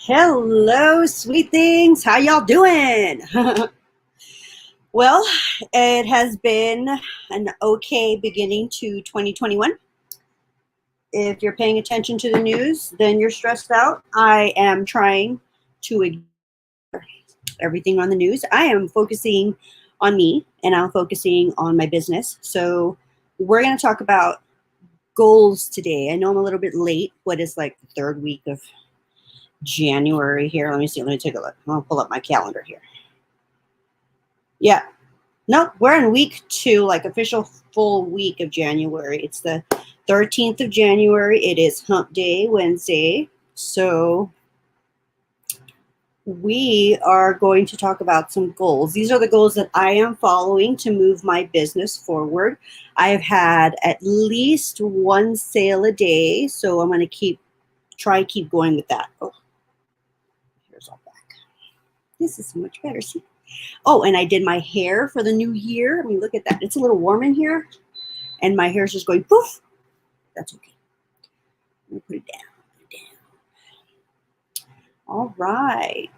Hello, sweet things. How y'all doing? Well, it has been an okay beginning to 2021. If you're paying attention to the news, then you're stressed out. I am trying to ignore everything on the news. I am focusing on me and I'm focusing on my business. So, we're going to talk about goals today. I know I'm a little bit late. What is like the third week of January here? Let me see. Let me take a look. I'll pull up my calendar here. Yeah, no, we're in week two, like official full week of January. It's the 13th of January. It is Hump Day Wednesday. So we are going to talk about some goals. These are the goals that I am following to move my business forward. I have had at least one sale a day, so I'm going to keep going with that. Oh, here's all back. This is so much better. See? Oh, and I did my hair for the new year. I mean, look at that. It's a little warm in here. And my hair's just going poof. That's okay. Let me put it down. All right.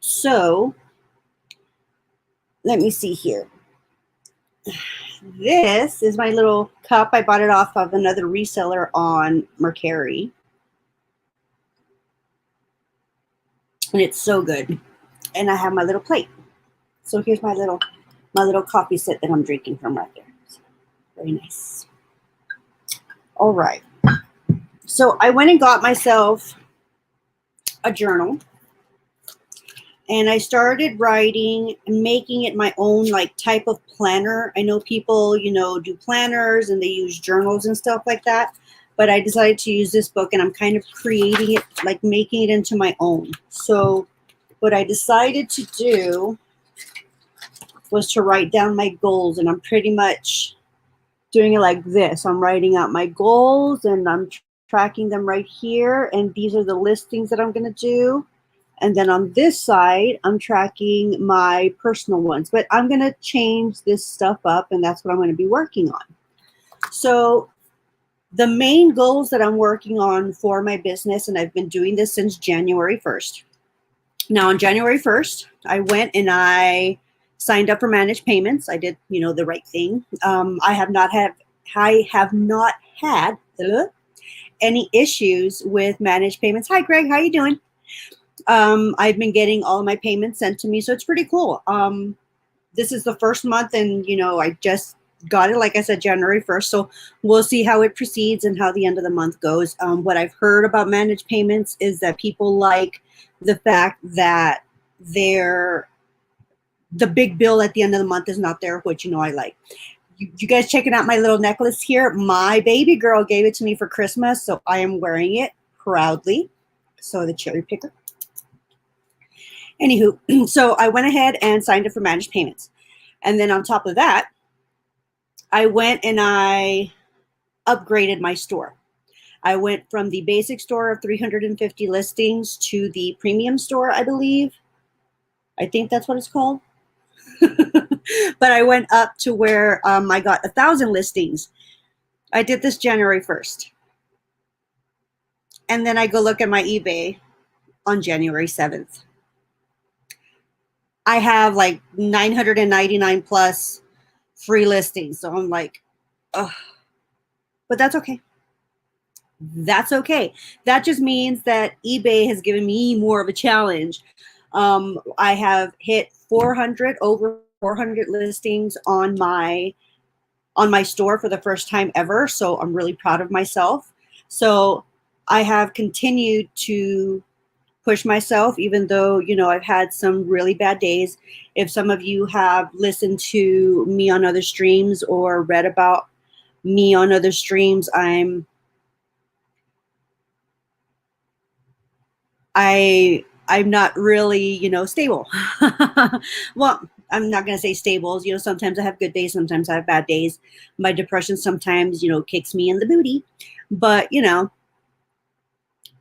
So let me see here. This is my little cup. I bought it off of another reseller on Mercari. And it's so good. And I have my little plate. So here's my little coffee set that I'm drinking from right there. Very nice. All right. So I went and got myself a journal. And I started writing and making it my own like type of planner. I know people, do planners and they use journals and stuff like that. But I decided to use this book and I'm kind of creating it, like making it into my own. So what I decided to do was to write down my goals, and I'm pretty much doing it like this. I'm writing out my goals and I'm tracking them right here. And these are the listings that I'm going to do. And then on this side, I'm tracking my personal ones. But I'm going to change this stuff up, and that's what I'm going to be working on. So the main goals that I'm working on for my business, and I've been doing this since January 1st. Now, on January 1st, I went and I signed up for managed payments. I did, the right thing. I have not had any issues with managed payments. Hi, Greg. How you doing? I've been getting all my payments sent to me, so it's pretty cool. This is the first month, and I just got it, like I said, January 1st. So we'll see how it proceeds and how the end of the month goes. What I've heard about managed payments is that people like the fact that the big bill at the end of the month is not there, which I like. You guys checking out my little necklace here? My baby girl gave it to me for Christmas, so I am wearing it proudly. So the cherry picker. Anywho, so I went ahead and signed up for managed payments. And then on top of that, I went and I upgraded my store. I went from the basic store of 350 listings to the premium store, I believe. I think that's what it's called. But I went up to where I got 1,000 listings. I did this January 1st. And then I go look at my eBay on January 7th. I have like 999 plus free listings. So I'm like, ugh. But that's okay. That's okay. That just means that eBay has given me more of a challenge. I have hit over 400 listings on my store for the first time ever. So I'm really proud of myself. So I have continued to push myself, even though, I've had some really bad days. If some of you have listened to me on other streams or read about me on other streams, I'm not really, stable. Well, I'm not going to say stable. Sometimes I have good days. Sometimes I have bad days. My depression sometimes, kicks me in the booty. But,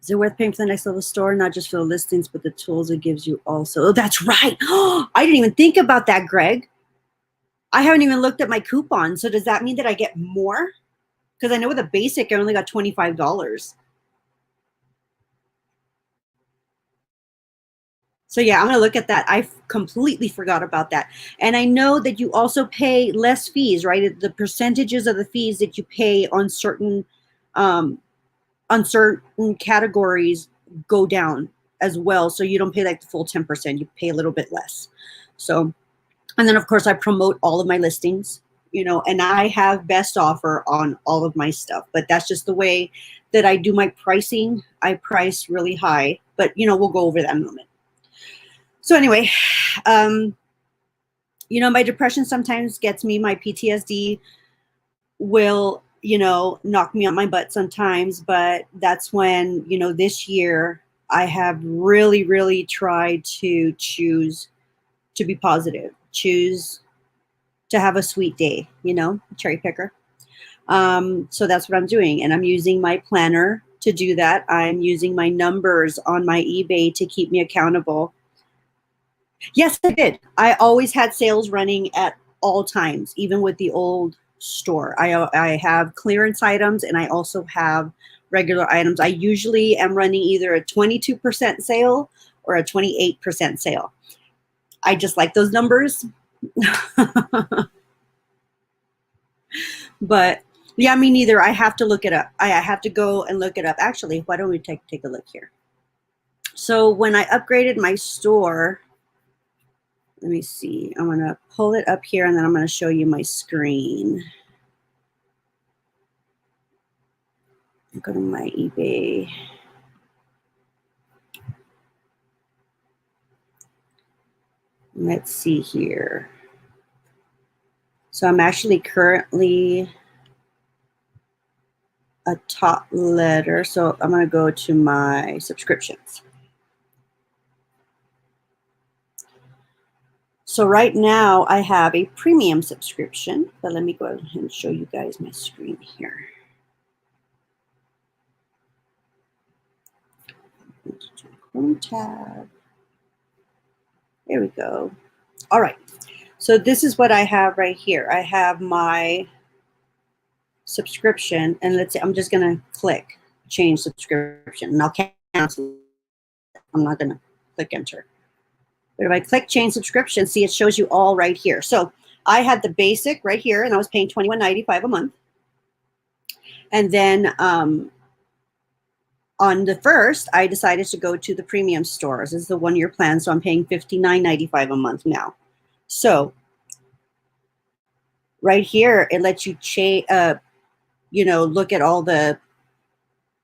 is it worth paying for the next level store? Not just for the listings, but the tools it gives you also. Oh, that's right. I didn't even think about that, Greg. I haven't even looked at my coupon. So does that mean that I get more? Because I know with a basic, I only got $25. So yeah, I'm going to look at that. I completely forgot about that. And I know that you also pay less fees, right? The percentages of the fees that you pay um, on certain categories go down as well. So you don't pay like the full 10%, you pay a little bit less. So, and then of course I promote all of my listings, you know, and I have best offer on all of my stuff, but that's just the way that I do my pricing. I price really high, but you know, we'll go over that in a moment. So anyway, um, you know, my depression sometimes gets me. My PTSD will, you know, knock me on my butt sometimes, but that's when, you know, this year I have really, really tried to choose to be positive, choose to have a sweet day, you know, cherry picker. So that's what I'm doing. And I'm using my planner to do that. I'm using my numbers on my eBay to keep me accountable. Yes, I did. I always had sales running at all times, even with the old store. I have clearance items and I also have regular items. I usually am running either a 22% sale or a 28% sale. I just like those numbers. But yeah, me neither. I have to look it up. I have to go and look it up. Actually, why don't we take a look here? So when I upgraded my store, let me see. I'm going to pull it up here and then I'm going to show you my screen. Go to my eBay. Let's see here. So I'm actually currently a top letter. So I'm going to go to my subscriptions. So right now I have a premium subscription, but let me go ahead and show you guys my screen here. Chrome tab. There we go. All right. So this is what I have right here. I have my subscription, and let's see, I'm just going to click change subscription, and I'll cancel. I'm not going to click enter. But if I click change subscription, see, it shows you all right here. So I had the basic right here, and I was paying $21.95 a month. And then on the first, I decided to go to the premium stores. This is the 1-year plan, so I'm paying $59.95 a month now. So right here, it lets you you know, look at all the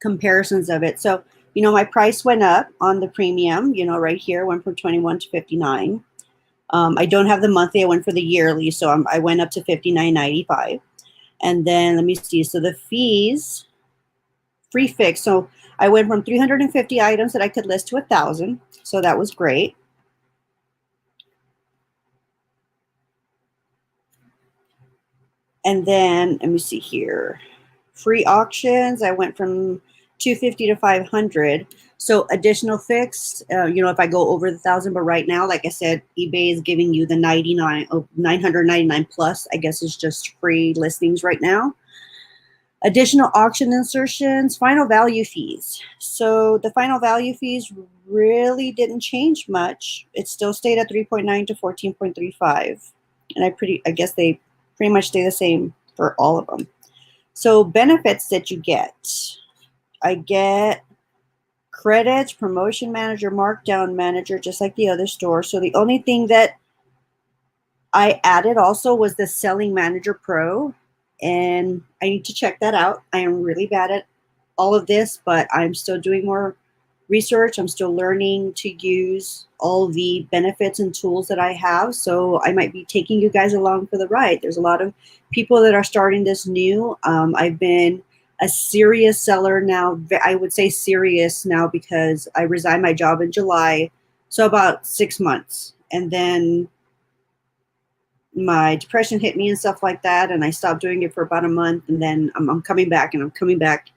comparisons of it. So, you know, my price went up on the premium, you know, right here, went from 21 to 59. I don't have the monthly, I went for the yearly, so I went up to $59.95. And then let me see, so the fees, free fix. So I went from 350 items that I could list to 1,000. So that was great. And then let me see here. Free auctions, I went from 250 to 500. So additional fix, you know, if I go over the 1,000, but right now, like I said, eBay is giving you the 999 plus, I guess is just free listings right now. Additional auction insertions, final value fees. So the final value fees really didn't change much. It still stayed at 3.9 to 14.35. And I guess they pretty much stay the same for all of them. So benefits that you get. I get credits, promotion manager, markdown manager, just like the other store. So the only thing that I added also was the Selling Manager Pro. And I need to check that out. I am really bad at all of this, but I'm still doing more research. I'm still learning to use all the benefits and tools that I have. So I might be taking you guys along for the ride. There's a lot of people that are starting this new. I've been a serious seller now. I would say serious now because I resigned my job in July. So about 6 months. And then my depression hit me and stuff like that. And I stopped doing it for about a month. And then I'm coming back, and I'm coming back,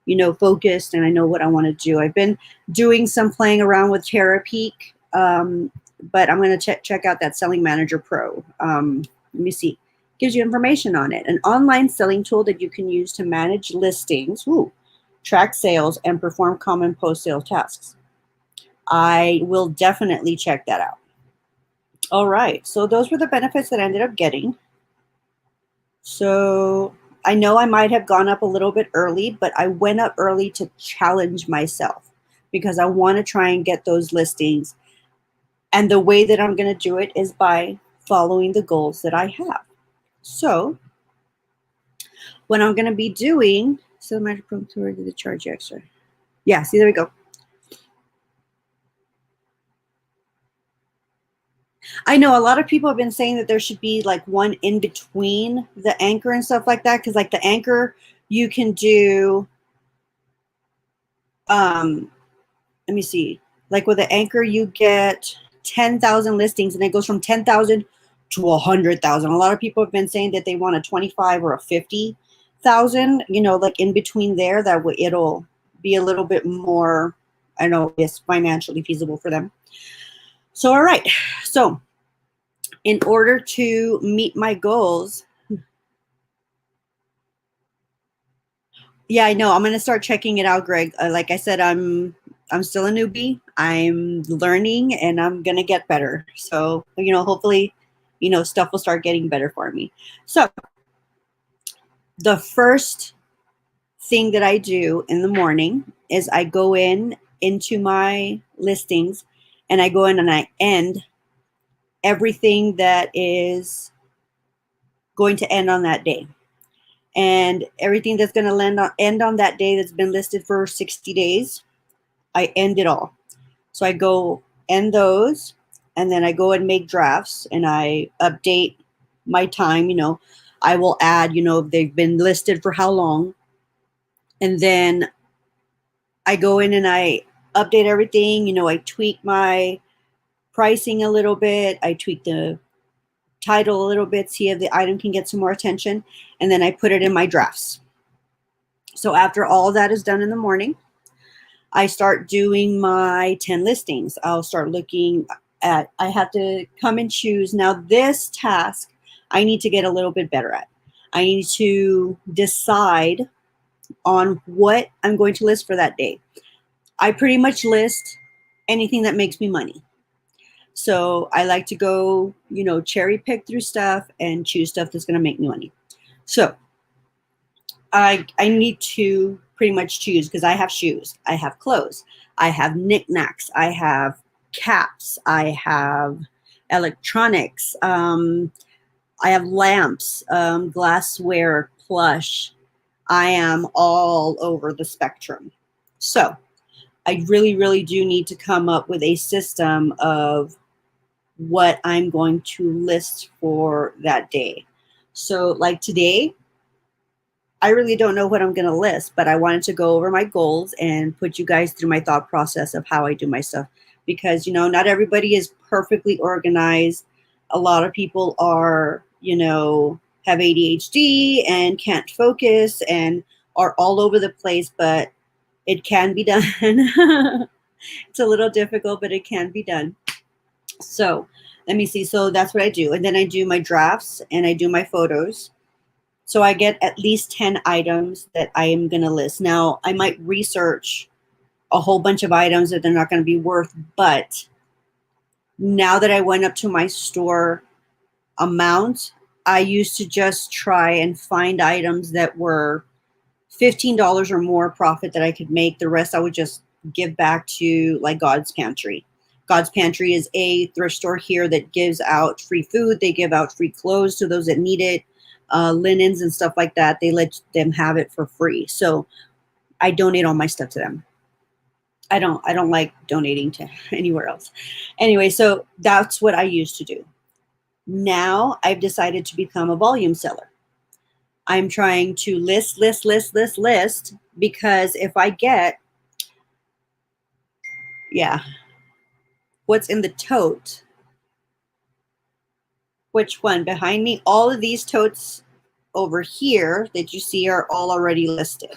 you know, focused, and I know what I want to do. I've been doing some playing around with Terapeak, but I'm going to check out that Selling Manager Pro. Let me see. Gives you information on it. An online selling tool that you can use to manage listings, track sales, and perform common post-sale tasks. I will definitely check that out. All right, so those were the benefits that I ended up getting. So I know I might have gone up a little bit early, but I went up early to challenge myself because I want to try and get those listings. And the way that I'm going to do it is by following the goals that I have. So what I'm going to be doing, so magic promoter did the charge you extra. Yeah, see, there we go. I know a lot of people have been saying that there should be like one in between the anchor and stuff like that. Because like the anchor, you can do, let me see, like with the anchor, you get 10,000 listings and it goes from 10,000 to 100,000. A lot of people have been saying that they want a 25 or a 50,000, you know, like in between there, that way it'll be a little bit more, I know it's financially feasible for them. So, all right. So in order to meet my goals, yeah, I know. I'm going to start checking it out, Greg. Like I said, I'm still a newbie. I'm learning and I'm going to get better. So, you know, hopefully, you know, stuff will start getting better for me. So, the first thing that I do in the morning is I go into my listings and I go in and I end everything that is going to end on that day. And everything that's going to end on that day that's been listed for 60 days, I end it all. So I go end those and then I go and make drafts and I update my time. You know, I will add, you know, if they've been listed for how long. And then I go in and I update everything. You know, I tweak my pricing a little bit. I tweak the title a little bit, see if the item can get some more attention. And then I put it in my drafts. So after all that is done in the morning, I start doing my 10 listings. I'll start looking at, I have to come and choose. Now this task, I need to get a little bit better at. I need to decide on what I'm going to list for that day. I pretty much list anything that makes me money. So I like to go, you know, cherry pick through stuff and choose stuff that's going to make me money. So I need to pretty much choose because I have shoes, I have clothes, I have knickknacks, I have caps, I have electronics, I have lamps, glassware, plush. I am all over the spectrum. So I really, really do need to come up with a system of what I'm going to list for that day. So like today, I really don't know what I'm going to list, but I wanted to go over my goals and put you guys through my thought process of how I do my stuff. Because, you know, not everybody is perfectly organized. A lot of people are, you know, have ADHD and can't focus and are all over the place, but it can be done. It's a little difficult, but it can be done. So let me see. So that's what I do. And then I do my drafts and I do my photos. So I get at least 10 items that I am going to list. Now, I might research a whole bunch of items that they're not going to be worth, but now that I went up to my store amount, I used to just try and find items that were $15 or more profit that I could make. The rest I would just give back to like God's Pantry. God's Pantry is a thrift store here that gives out free food. They give out free clothes to those that need it. Linens and stuff like that, they let them have it for free. So I donate all my stuff to them. I don't like donating to anywhere else. Anyway, so that's what I used to do. Now I've decided to become a volume seller. I'm trying to list because if I get, yeah, what's in the tote, which one behind me, all of these totes over here that you see are all already listed.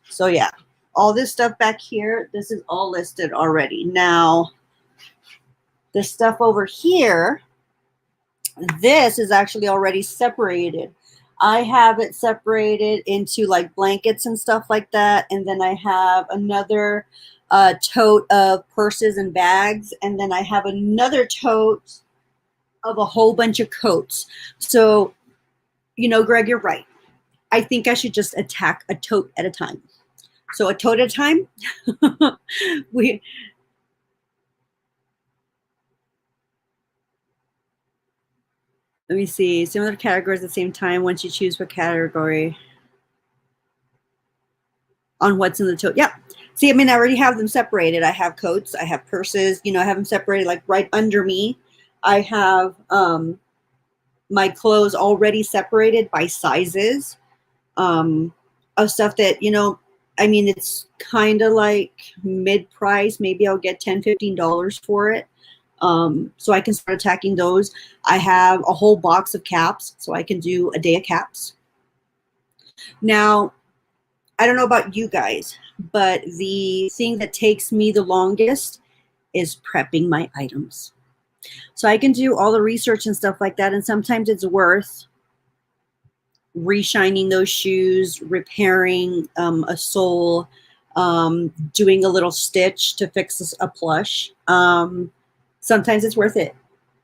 So yeah, all this stuff back here, this is all listed already. Now, the stuff over here, this is actually already separated. I have it separated into like blankets and stuff like that. And then I have another a tote of purses and bags, and then I have another tote of a whole bunch of coats. So, you know, Greg, you're right. I think I should just attack a tote at a time. So a tote at a time. we Let me see. Similar categories at the same time. Once you choose what category on what's in the tote. Yeah. See, I mean, I already have them separated. I have coats. I have purses. You know, I have them separated like right under me. I have my clothes already separated by sizes of stuff that, you know, I mean, it's kind of like mid-price. Maybe I'll get $10, $15 for it. So I can start attacking those. I have a whole box of caps, so I can do a day of caps. Now, I don't know about you guys, but the thing that takes me the longest is prepping my items. So I can do all the research and stuff like that, and sometimes it's worth reshining those shoes, repairing a sole, doing a little stitch to fix a plush. Sometimes it's worth it.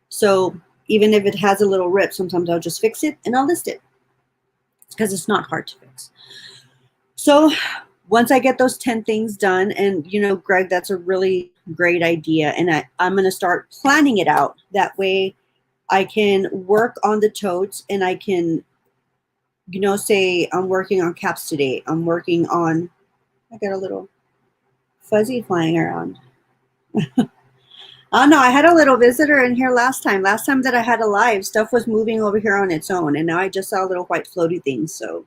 So even if it has a little rip, sometimes I'll just fix it and I'll list it because it's not hard to fix. So once I get those 10 things done, and you know, Greg, that's a really great idea. And I'm going to start planning it out. That way I can work on the totes and I can, you know, say I'm working on caps today. I'm working on, I got a little fuzzy flying around. Oh no, I had a little visitor in here last time. Last time that I had a live, stuff was moving over here on its own. And now I just saw a little white floaty thing. So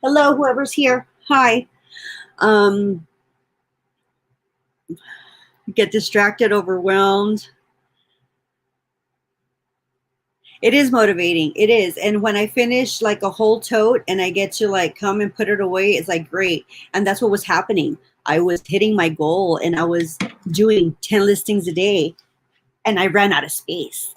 hello, whoever's here. Hi. Get distracted, overwhelmed. It is motivating. It is. And when I finish like a whole tote and I get to like come and put it away, it's like great. And that's what was happening. I was hitting my goal and I was doing 10 listings a day and I ran out of space.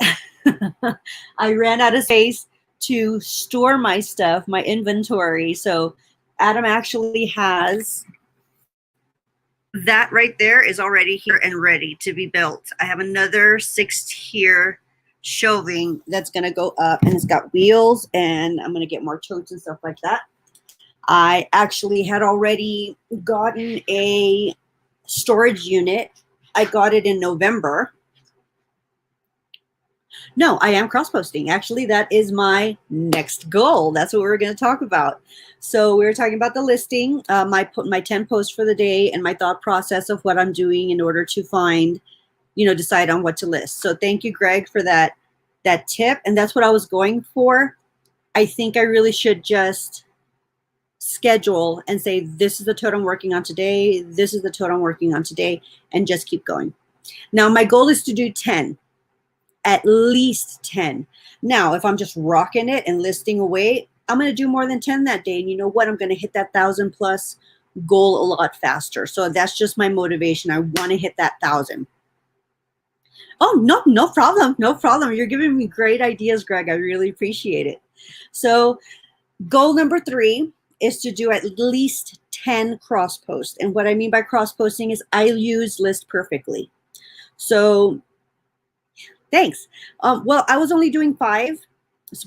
I ran out of space to store my stuff, my inventory. So Adam actually has that right there is already here and ready to be built. I have another 6-tier shelving that's going to go up, and it's got wheels, and I'm going to get more totes and stuff like that. I actually had already gotten a storage unit. I got it in November. No, I am cross-posting. Actually, that is my next goal. That's what we're going to talk about. So we were talking about the listing, my 10 posts for the day, and my thought process of what I'm doing in order to find, you know, decide on what to list. So thank you, Greg, for that tip. And that's what I was going for. I think I really should just schedule and say, this is the tote I'm working on today. This is the tote I'm working on today, and just keep going. Now, my goal is to do 10. At least 10. Now, if I'm just rocking it and listing away, I'm going to do more than 10 that day. And you know what? I'm going to hit that 1,000+ goal a lot faster. So that's just my motivation. I want to hit that 1,000. Oh, no problem. No problem. You're giving me great ideas, Greg. I really appreciate it. So goal number 3 is to do at least 10 cross posts. And what I mean by cross posting is I use list perfectly. So thanks. Well, I was only doing 5,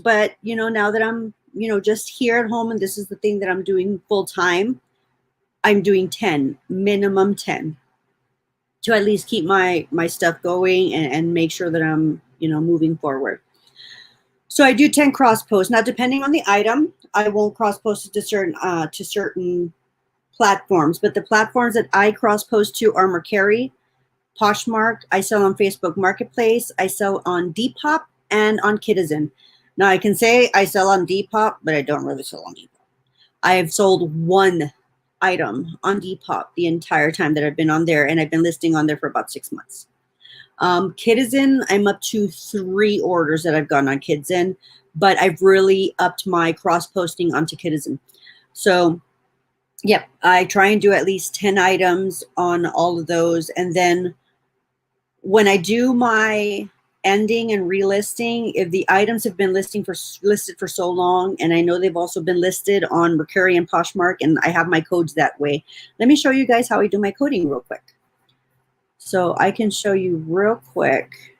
but you know, now that I'm, you know, just here at home and this is the thing that I'm doing full time, I'm doing 10, minimum 10, to at least keep my stuff going and make sure that I'm, you know, moving forward. So I do 10 cross posts. Now, depending on the item, I won't cross post it to certain platforms, but the platforms that I cross post to are Mercari, Poshmark. I sell on Facebook Marketplace. I sell on Depop and on Citizen. Now I can say I sell on Depop, but I don't really sell on Depop. I have sold 1 item on Depop the entire time that I've been on there, and I've been listing on there for about 6 months. Citizen, I'm up to 3 orders that I've gotten on Citizen, but I've really upped my cross posting onto Citizen. So yep, I try and do at least 10 items on all of those, and then when I do my ending and relisting, if the items have been listed for so long, and I know they've also been listed on Mercari and Poshmark, and I have my codes that way. Let me show you guys how I do my coding real quick. So I can show you real quick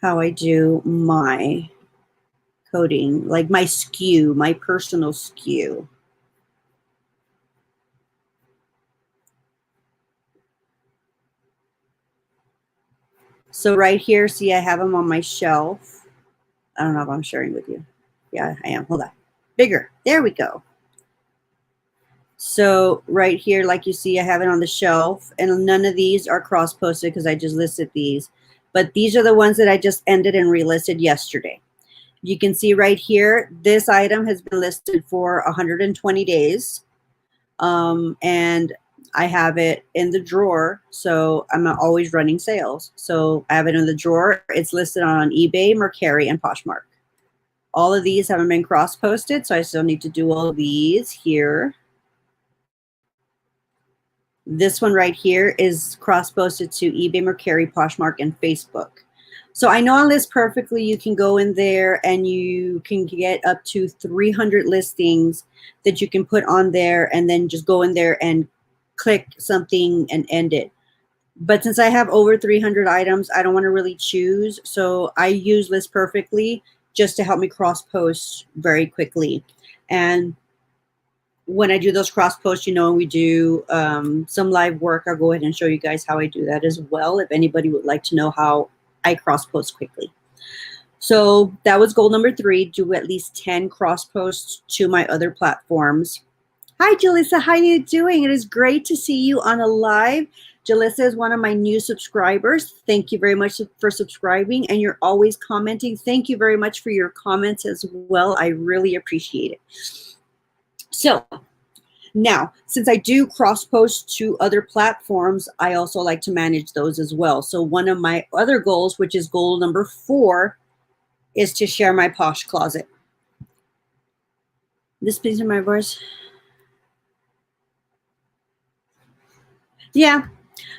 how I do my coding, like my SKU, my personal SKU. So right here, see, I have them on my shelf. I don't know if I'm sharing with you. Yeah, I am. Hold on. Bigger. There we go. So right here, like you see, I have it on the shelf, and none of these are cross-posted because I just listed these. But these are the ones that I just ended and relisted yesterday. You can see right here, this item has been listed for 120 days. And I have it in the drawer, so I'm not always running sales. So I have it in the drawer. It's listed on eBay, Mercari, and Poshmark. All of these haven't been cross-posted, so I still need to do all of these here. This one right here is cross-posted to eBay, Mercari, Poshmark, and Facebook. So I know on List Perfectly, you can go in there and you can get up to 300 listings that you can put on there, and then just go in there and click something and end it. But since I have over 300 items, I don't want to really choose. So I use List Perfectly just to help me cross-post very quickly. And when I do those cross posts, you know, we do some live work. I'll go ahead and show you guys how I do that as well, if anybody would like to know how I cross post quickly. So that was goal number 3, do at least 10 cross posts to my other platforms. Hi, Jalissa. How are you doing? It is great to see you on a live. Jalissa is one of my new subscribers. Thank you very much for subscribing, and you're always commenting. Thank you very much for your comments as well. I really appreciate it. So now, since I do cross post to other platforms, I also like to manage those as well. So one of my other goals, which is goal number 4, is to share my Posh closet. This piece of my voice. Yeah.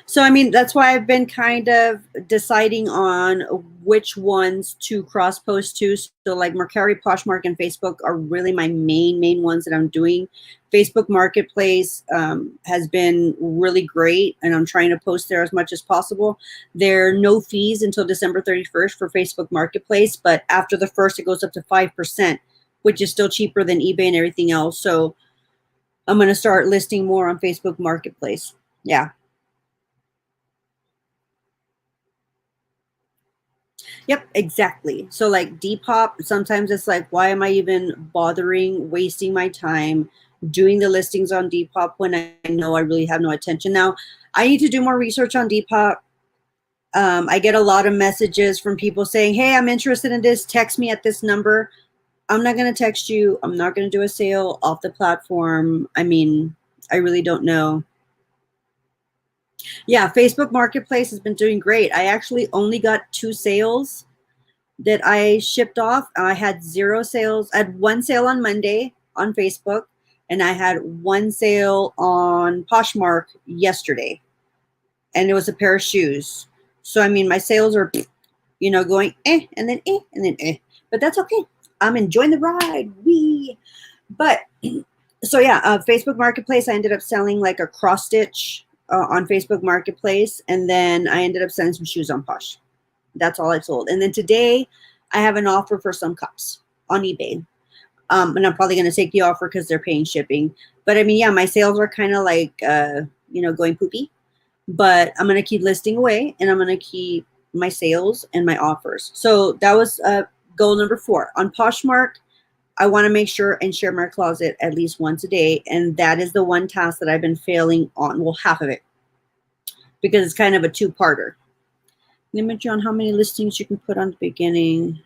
So, I mean, that's why I've been kind of deciding on which ones to cross post to. So like Mercari, Poshmark, and Facebook are really my main ones that I'm doing. Facebook Marketplace has been really great, and I'm trying to post there as much as possible. There are no fees until December 31st for Facebook Marketplace, but after the 1st, it goes up to 5%, which is still cheaper than eBay and everything else. So I'm going to start listing more on Facebook Marketplace. Yeah. Yep, exactly. So like Depop, sometimes it's like, why am I even bothering wasting my time doing the listings on Depop when I know I really have no attention? Now, I need to do more research on Depop. I get a lot of messages from people saying, hey, I'm interested in this. Text me at this number. I'm not going to text you. I'm not going to do a sale off the platform. I mean, I really don't know. Yeah, Facebook Marketplace has been doing great. I actually only got 2 sales that I shipped off. I had 0 sales. I had 1 sale on Monday on Facebook, and I had 1 sale on Poshmark yesterday, and it was a pair of shoes. So, I mean, my sales are, you know, going and then and then but that's okay. I'm enjoying the ride. But so yeah, Facebook Marketplace, I ended up selling like a cross stitch on Facebook Marketplace, and then I ended up selling some shoes on Posh. That's all I've sold. And then today I have an offer for some cups on eBay. And I'm probably going to take the offer because they're paying shipping. But I mean, yeah, my sales are kind of like, you know, going poopy. But I'm going to keep listing away, and I'm going to keep my sales and my offers. So that was goal number 4. On Poshmark, I want to make sure and share my closet at least once a day. And that is the one task that I've been failing on. Well, half of it. Because it's kind of a 2-parter. Limit you on how many listings you can put on the beginning.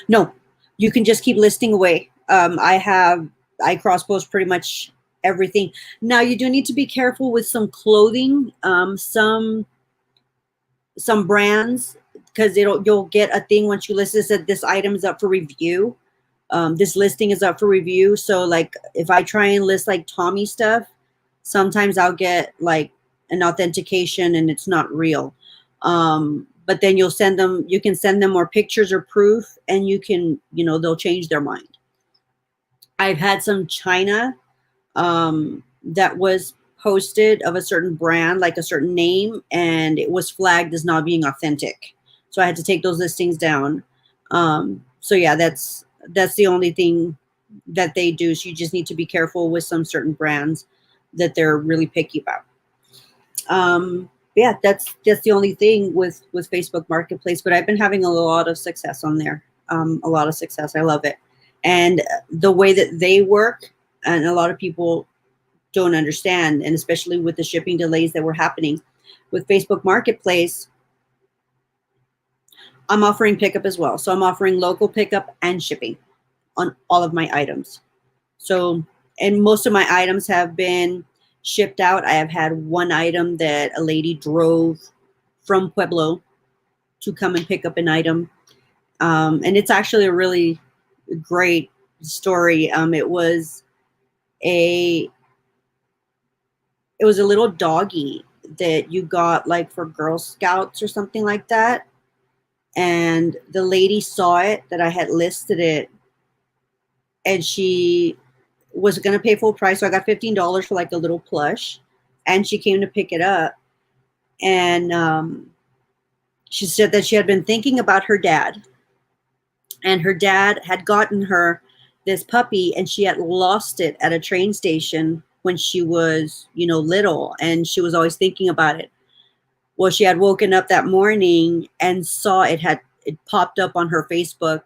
No, you can just keep listing away. I cross post pretty much everything. Now you do need to be careful with some clothing, some brands, because you'll get a thing once you list this that this item is up for review. This listing is up for review. So like if I try and list like Tommy stuff, sometimes I'll get like an authentication and it's not real. But then you can send them more pictures or proof, and you can, you know, they'll change their mind. I've had some China that was posted of a certain brand, like a certain name, and it was flagged as not being authentic. So I had to take those listings down. So yeah, that's the only thing that they do. So you just need to be careful with some certain brands that they're really picky about. Yeah, that's the only thing with Facebook Marketplace. But I've been having a lot of success on there. A lot of success. I love it, and the way that they work, and a lot of people don't understand, and especially with the shipping delays that were happening with Facebook Marketplace, I'm offering pickup as well. So I'm offering local pickup and shipping on all of my items. So, and most of my items have been shipped out. I have had one item that a lady drove from Pueblo to come and pick up an item. And it's actually a really great story. It was a little doggy that you got like for Girl Scouts or something like that. And the lady saw it, that I had listed it, and she was going to pay full price. So I got $15 for like a little plush, and she came to pick it up. And she said that she had been thinking about her dad, and her dad had gotten her this puppy, and she had lost it at a train station when she was, little, and she was always thinking about it. Well, she had woken up that morning and saw it popped up on her Facebook,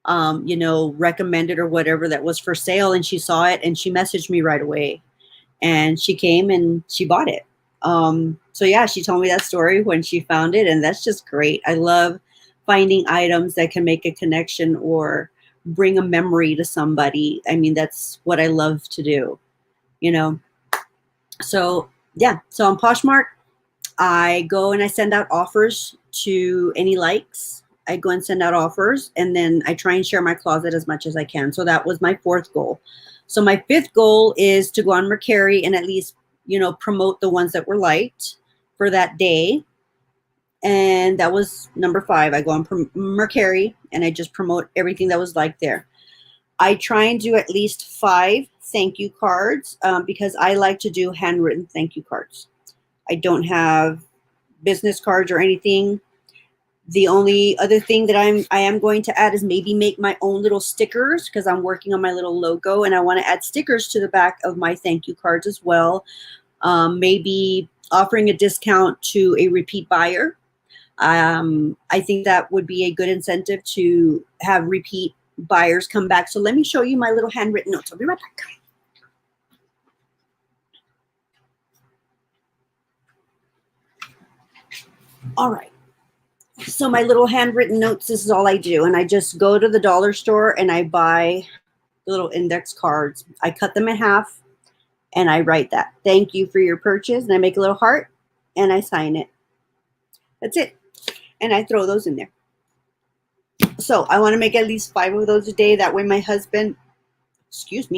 recommended or whatever, that was for sale, and she saw it and she messaged me right away, and she came and she bought it. So yeah, she told me that story when she found it, and that's just great. I love finding items that can make a connection or bring a memory to somebody. I mean, that's what I love to do, So yeah, so on Poshmark, I go and I send out offers to any likes. I go and send out offers, and then I try and share my closet as much as I can. So that was my 4th goal. So my 5th goal is to go on Mercari and at least, promote the ones that were liked for that day. And that was number 5. I go on Mercari and I just promote everything that was liked there. I try and do at least 5 thank you cards because I like to do handwritten thank you cards. I don't have business cards or anything. The only other thing that I am going to add is maybe make my own little stickers, because I'm working on my little logo, and I want to add stickers to the back of my thank you cards as well. Maybe offering a discount to a repeat buyer. I think that would be a good incentive to have repeat buyers come back. So let me show you my little handwritten notes. I'll be right back. All right. So my little handwritten notes, this is all I do. And I just go to the dollar store and I buy the little index cards. I cut them in half and I write that. Thank you for your purchase. And I make a little heart and I sign it. That's it. And I throw those in there. So I want to make at least 5 of those a day. That way my husband does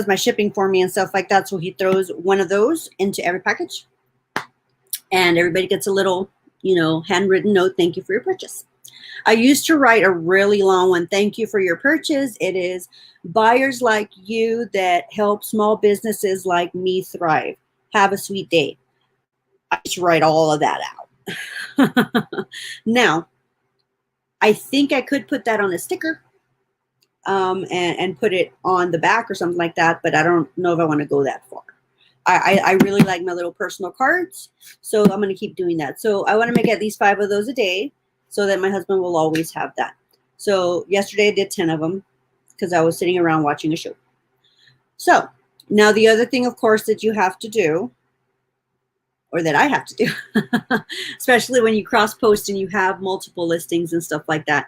my shipping for me and stuff like that. So he throws one of those into every package. And everybody gets a little, handwritten note. Thank you for your purchase. I used to write a really long one. Thank you for your purchase. It is buyers like you that help small businesses like me thrive. Have a sweet day. I just write all of that out. Now, I think I could put that on a sticker and put it on the back or something like that, but I don't know if I want to go that far. I really like my little personal cards, so I'm going to keep doing that. So I want to make at least 5 of those a day so that my husband will always have that. So yesterday I did 10 of them because I was sitting around watching a show. So now the other thing, of course, that you have to do, or that I have to do, especially when you cross-post and you have multiple listings and stuff like that,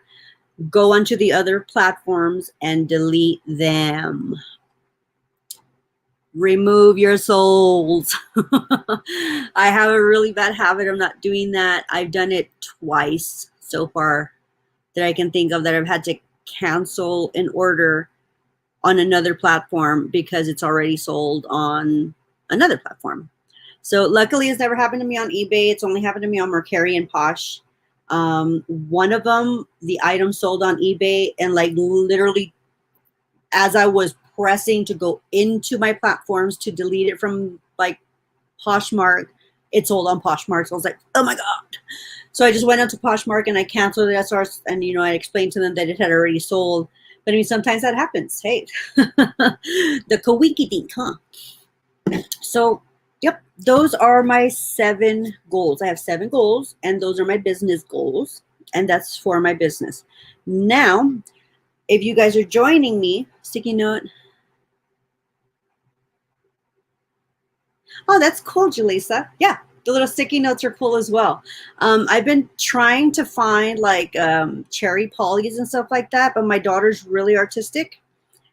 go onto the other platforms and delete them. Remove your souls. I have a really bad habit of not doing that. I've done it twice so far that I can think of, that I've had to cancel an order on another platform because it's already sold on another platform. So luckily it's never happened to me on eBay. It's only happened to me on Mercari and Posh. One of them, the item sold on eBay, and like literally as I was pressing to go into my platforms to delete it from like Poshmark. It sold on Poshmark. So I was like, oh my God. So I just went out to Poshmark and I canceled the SRs, and I explained to them that it had already sold. But I mean, sometimes that happens. Hey, the kawiki dink, huh? So, yep, those are my 7 goals. I have 7 goals, and those are my business goals, and that's for my business. Now, if you guys are joining me, sticky note. Oh, that's cool, Julissa. Yeah, the little sticky notes are cool as well. I've been trying to find like cherry polys and stuff like that, but my daughter's really artistic.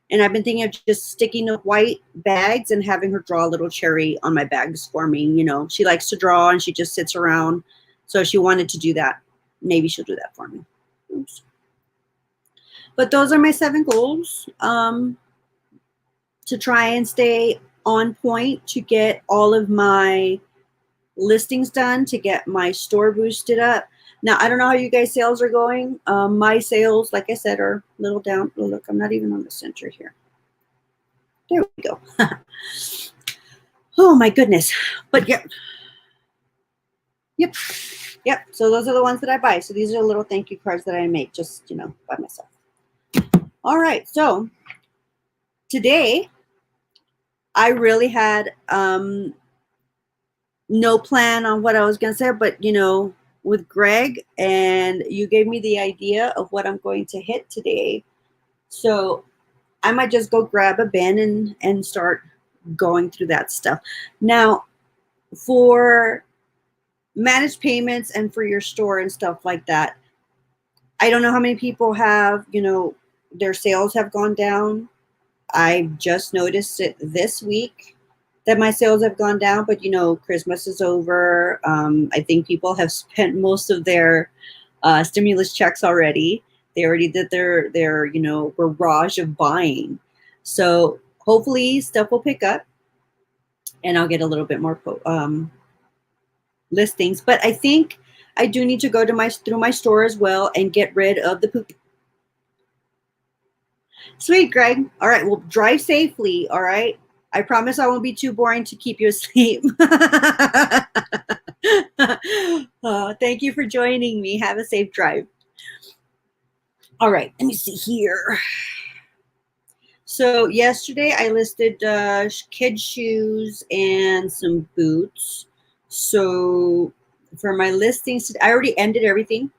And I've been thinking of just sticking up white bags and having her draw a little cherry on my bags for me. She likes to draw and she just sits around. So she wanted to do that. Maybe she'll do that for me. Oops. But those are my 7 goals, to try and stay on point, to get all of my listings done, to get my store boosted up. Now, I don't know how you guys' sales are going. My sales, like I said, are a little down. Oh, look, I'm not even on the center here. There we go. Oh, my goodness. But yep. So those are the ones that I buy. So these are little thank you cards that I make just, by myself. All right. So today I really had no plan on what I was going to say, but, with Greg, and you gave me the idea of what I'm going to hit today. So I might just go grab a bin and start going through that stuff. Now, for managed payments and for your store and stuff like that, I don't know how many people have, their sales have gone down. I just noticed it this week that my sales have gone down, but Christmas is over. I think people have spent most of their stimulus checks already. They already did their barrage of buying. So hopefully stuff will pick up and I'll get a little bit more listings. But I think I do need to go to through my store as well and get rid of the poop. Sweet, Greg. All right, well, drive safely. All right. I promise I won't be too boring to keep you asleep. Thank you for joining me. Have a safe drive. All right, let me see here. So yesterday I listed kid shoes and some boots. So for my listings, I already ended everything.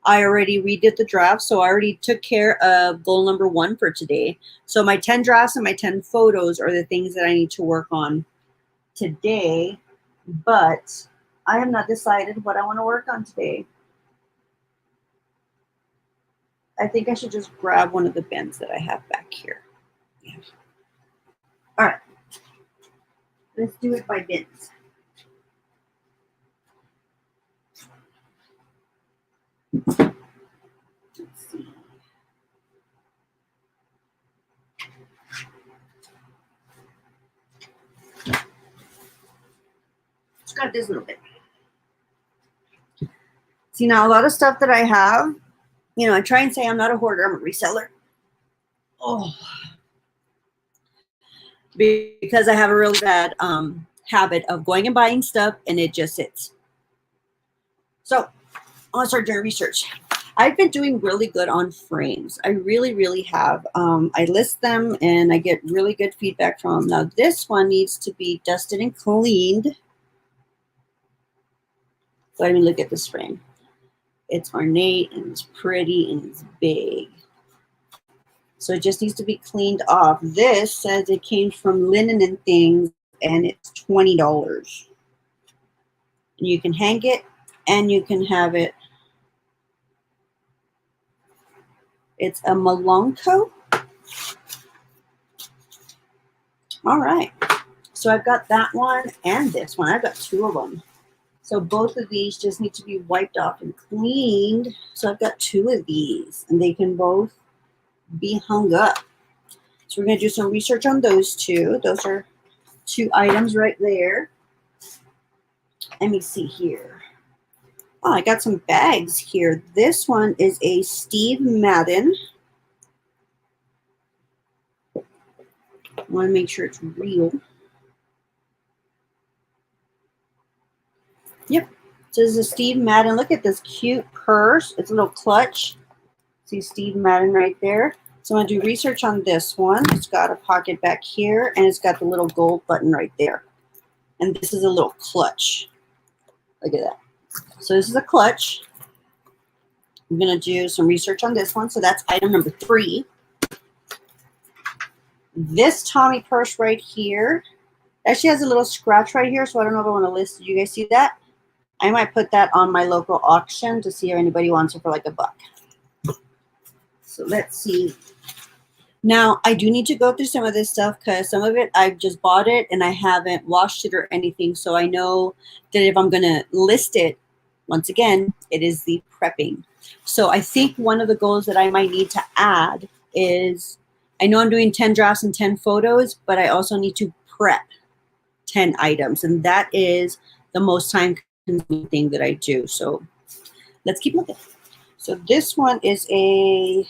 I already redid the draft, so I already took care of goal number 1 for today. So my 10 drafts and my 10 photos are the things that I need to work on today, but I have not decided what I want to work on today. I think I should just grab one of the bins that I have back here. Yeah. All right, let's do it by bins. Let's see. Let's grab this little bit. See, now a lot of stuff that I have, I try and say I'm not a hoarder, I'm a reseller. Oh, because I have a really bad habit of going and buying stuff and it just sits. So I want to start doing research. I've been doing really good on frames. I really, really have. I list them and I get really good feedback from them. Now this one needs to be dusted and cleaned. But I mean, look at this frame. It's ornate and it's pretty and it's big. So it just needs to be cleaned off. This says it came from Linen and Things and it's $20. And you can hang it and you can have it. It's a Malonco. All right. So I've got that one and this one. I've got 2 of them. So both of these just need to be wiped off and cleaned. So I've got 2 of these and they can both be hung up. So we're going to do some research on those 2. Those are 2 items right there. Let me see here. Oh, I got some bags here. This one is a Steve Madden. I want to make sure it's real. Yep. So this is Steve Madden. Look at this cute purse. It's a little clutch. See Steve Madden right there. So I'm going to do research on this one. It's got a pocket back here, and it's got the little gold button right there. And this is a little clutch. Look at that. So this is a clutch. I'm going to do some research on this one. So that's item number 3. This Tommy purse right here actually has a little scratch right here, so I don't know if I want to list. Did you guys see that? I might put that on my local auction to see if anybody wants it for like $1. So let's see. Now, I do need to go through some of this stuff because some of it I've just bought it and I haven't washed it or anything. So I know that if I'm going to list it, once again, it is the prepping. So I think one of the goals that I might need to add is, I know I'm doing 10 drafts and 10 photos, but I also need to prep 10 items. And that is the most time-consuming thing that I do. So let's keep looking. So this one is a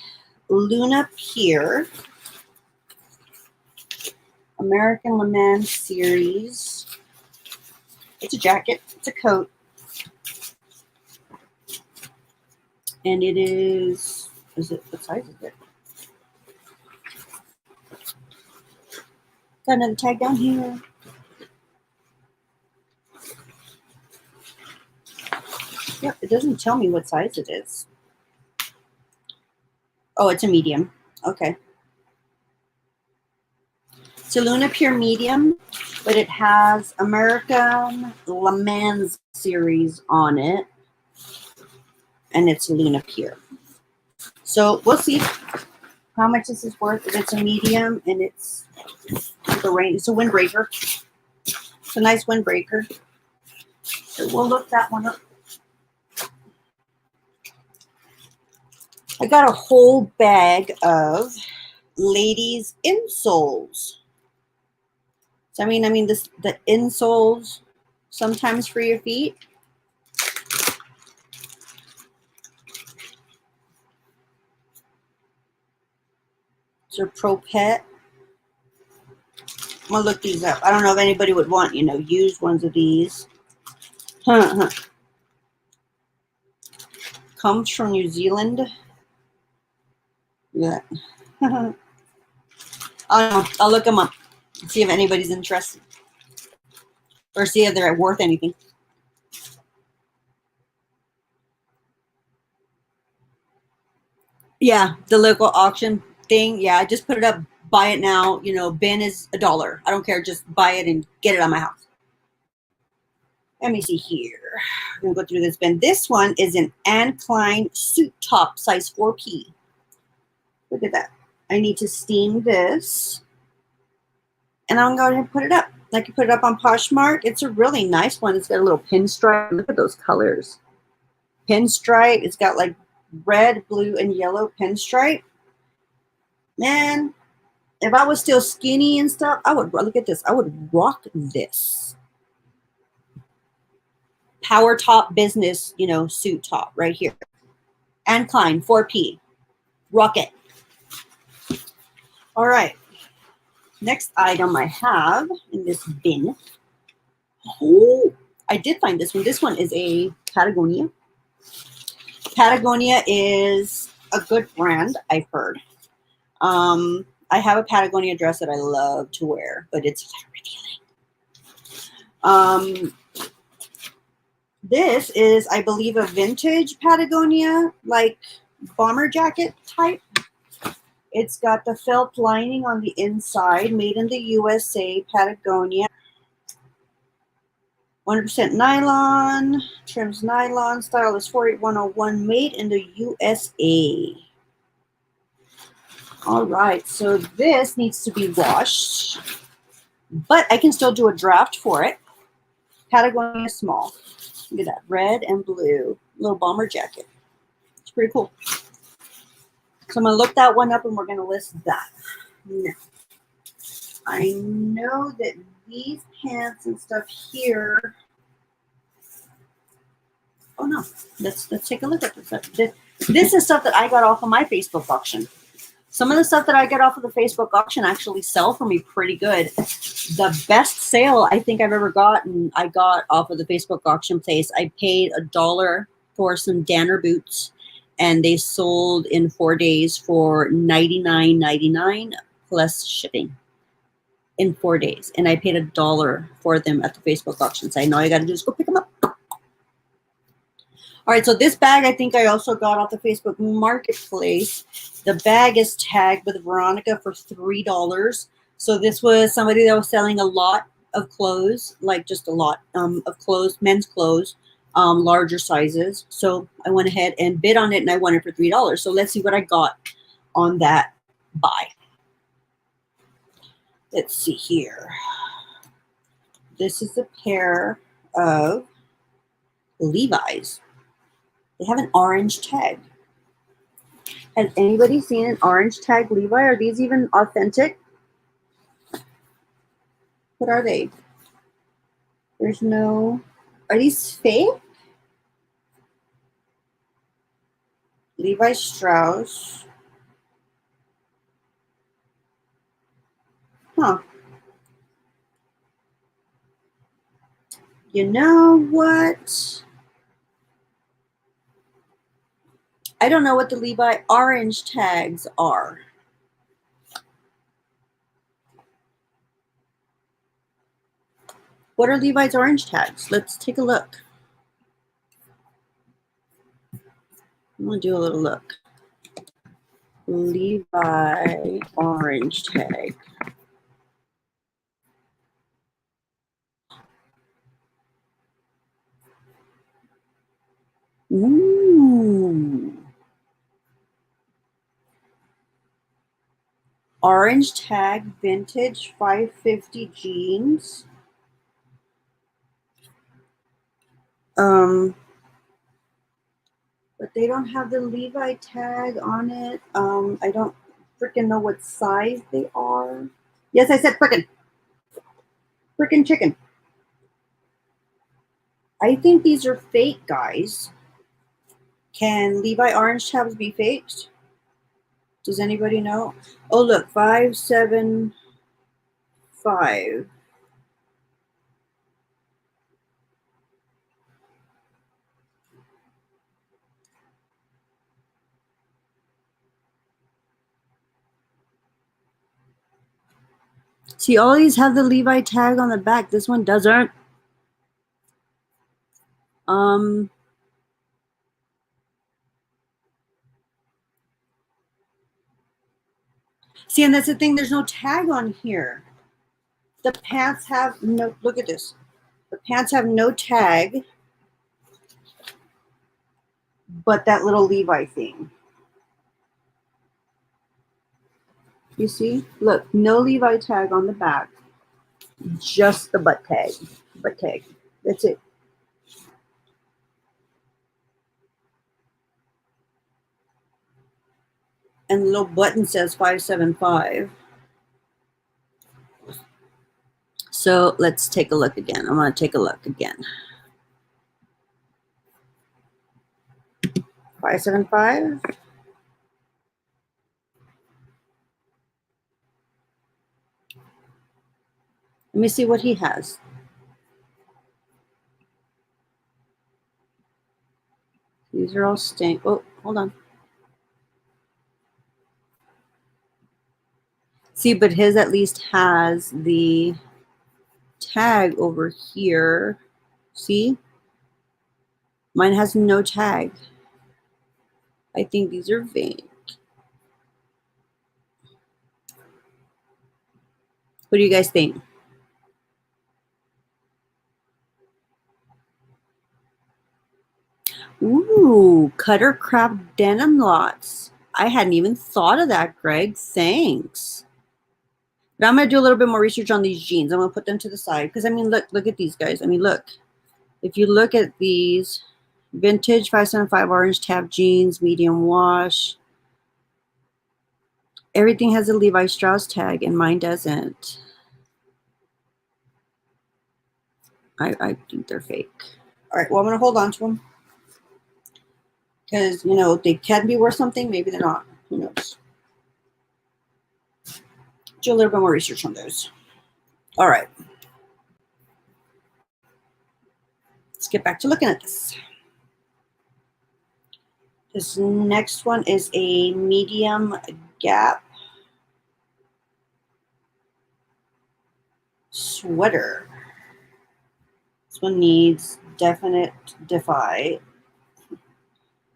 Luna Pier American Le Mans series. It's a jacket. It's a coat. And it is it, what size is it? Got another tag down here. Yep, it doesn't tell me what size it is. Oh, it's a medium. Okay. It's a Luna Pure medium, but it has American Le Mans series on it. And it's Luna Pure. So we'll see how much this is worth. If it's a medium and it's the rain, it's a windbreaker. It's a nice windbreaker. So we'll look that one up. I got a whole bag of ladies' insoles. So I mean the insoles sometimes for your feet. They're Pro Pet. I'm gonna look these up. I don't know if anybody would want, used ones of these. Comes from New Zealand. Yeah. I'll look them up. See if anybody's interested. Or see if they're worth anything. Yeah, the local auction thing. Yeah, I just put it up. Buy it now. Bin is $1. I don't care. Just buy it and get it on my house. Let me see here. I'm going to go through this bin. This one is an Anne Klein suit top, size 4P. Look at that. I need to steam this. And I'm going to put it up. I can put it up on Poshmark. It's a really nice one. It's got a little pinstripe. Look at those colors. Pinstripe. It's got like red, blue, and yellow pinstripe. Man, if I was still skinny and stuff, I would, look at this. I would rock this. Power top business, suit top right here. Anne Klein, 4P. Rock it. All right. Next item I have in this bin. Oh, I did find this one. This one is a Patagonia. Patagonia is a good brand, I've heard. I have a Patagonia dress that I love to wear, but it's revealing. This is, I believe, a vintage Patagonia, like bomber jacket type. It's got the felt lining on the inside, made in the USA, Patagonia. 100% nylon, trims nylon, style is 48101, made in the USA. All right, so this needs to be washed, but I can still do a draft for it. Patagonia small. Look at that, red and blue, little bomber jacket. It's pretty cool. So I'm going to look that one up and we're going to list that. Now, I know that these pants and stuff here. Oh no, let's take a look at this. This is stuff that I got off of my Facebook auction. Some of the stuff that I get off of the Facebook auction actually sell for me pretty good. The best sale I think I've ever gotten, I got off of the Facebook auction place. I paid $1 for some Danner boots, and they sold in 4 days for $99.99 plus shipping in 4 days. And I paid $1 for them at the Facebook auction site. Now all you got to do is go pick them up. All right, so this bag I think I also got off the Facebook Marketplace. The bag is tagged with Veronica for $3. So this was somebody that was selling a lot of clothes, like just a lot of clothes, men's clothes, larger sizes. So I went ahead and bid on it, and I won it for $3. So let's see what I got on that buy. Let's see here. This is a pair of Levi's. They have an orange tag. Has anybody seen an orange tag Levi? Are these even authentic? What are they? There's no... Are these fake? Levi Strauss. Huh. You know what? I don't know what the Levi orange tags are. What are Levi's orange tags? Let's take a look. I'm going to do a little look. Levi orange tag. Ooh. Orange tag vintage 550 jeans. But they don't have the Levi tag on it. I don't freaking know what size they are. Yes, I said frickin'. Frickin' chicken. I think these are fake, guys. Can Levi orange tabs be faked? Does anybody know? Oh, look, 575. See, all these have the Levi tag on the back. This one doesn't. See, and that's the thing. There's no tag on here. The pants have no, look at this. The pants have no tag, but that little Levi thing. You see? Look, no Levi tag on the back. Just the butt tag. Butt tag. That's it. And the little button says 575. So let's take a look again. I'm going to take a look again. 575. Let me see what he has. These are all stink. Oh, hold on. See, but his at least has the tag over here. See? Mine has no tag. I think these are fake. What do you guys think? Ooh, Cutter Craft denim lots. I hadn't even thought of that, Greg. Thanks. But I'm going to do a little bit more research on these jeans. I'm going to put them to the side. Because, I mean, look at these guys. I mean, look. If you look at these, vintage 575 orange tab jeans, medium wash. Everything has a Levi Strauss tag, and mine doesn't. I think they're fake. All right, well, I'm going to hold on to them. Because, you know, they can be worth something. Maybe they're not. Who knows? Do a little bit more research on those. All right. Let's get back to looking at this. This next one is a medium gap sweater. This one needs definite defy.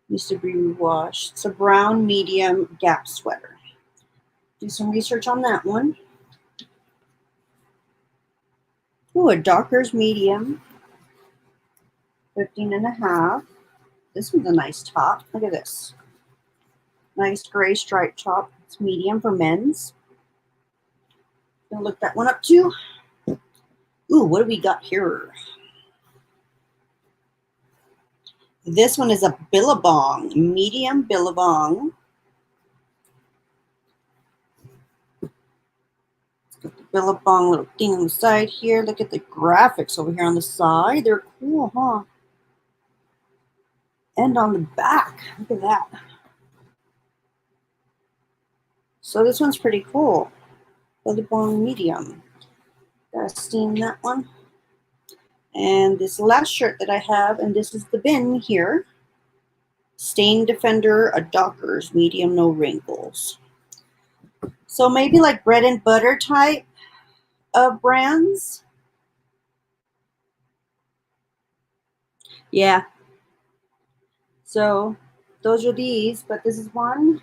Needs to be washed. It's a brown medium gap sweater. Do some research on that one. Ooh, a Dockers medium. 15.5. This one's a nice top. Look at this. Nice gray striped top. It's medium for men's. Gonna look that one up too. Ooh, what do we got here? This one is a Billabong, medium Billabong. Got the Billabong little thing on the side here. Look at the graphics over here on the side. They're cool, huh? And on the back, look at that. So this one's pretty cool. Billabong medium. Gotta steam that one. And this last shirt that I have, and this is the bin here. Stain Defender, a Dockers, medium, no wrinkles. So maybe like bread and butter type of brands. Yeah. So those are these, but this is 1,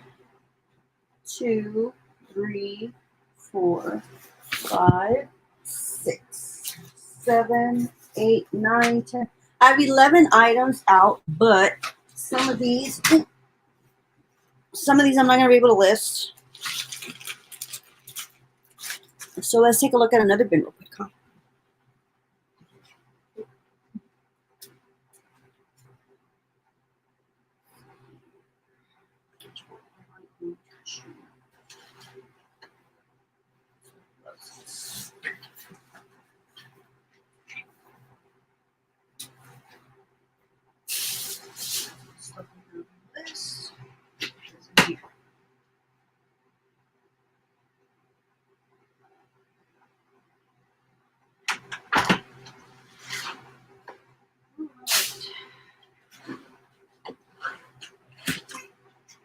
2, 3, 4, 5, 6, 7, 8, 9, 10. I have 11 items out, but some of these I'm not going to be able to list. So let's take a look at another bin real quick, huh?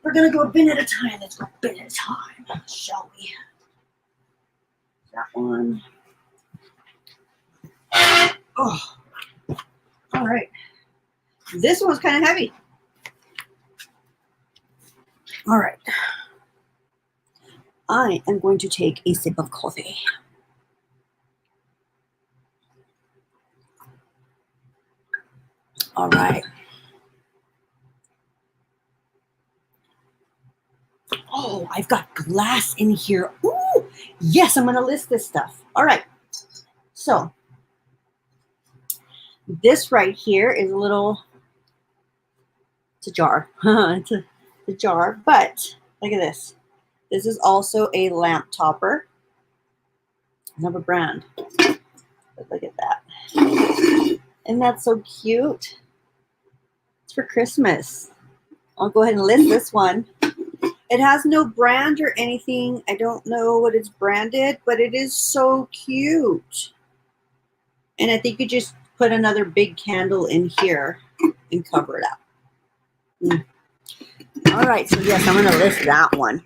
We're going to go a bin at a time. Let's go a bin at a time, shall we? That one. Oh, all right. This one's kind of heavy. All right. I am going to take a sip of coffee. All right. Oh, I've got glass in here. Ooh, yes, I'm going to list this stuff. All right. So this right here is a little, it's a jar. It's a jar, but look at this. This is also a lamp topper. Another brand. But look at that. Isn't that so cute? It's for Christmas. I'll go ahead and list this one. It has no brand or anything. I don't know what it's branded, but it is so cute. And I think you just put another big candle in here and cover it up. All right, so yes, I'm going to list that one.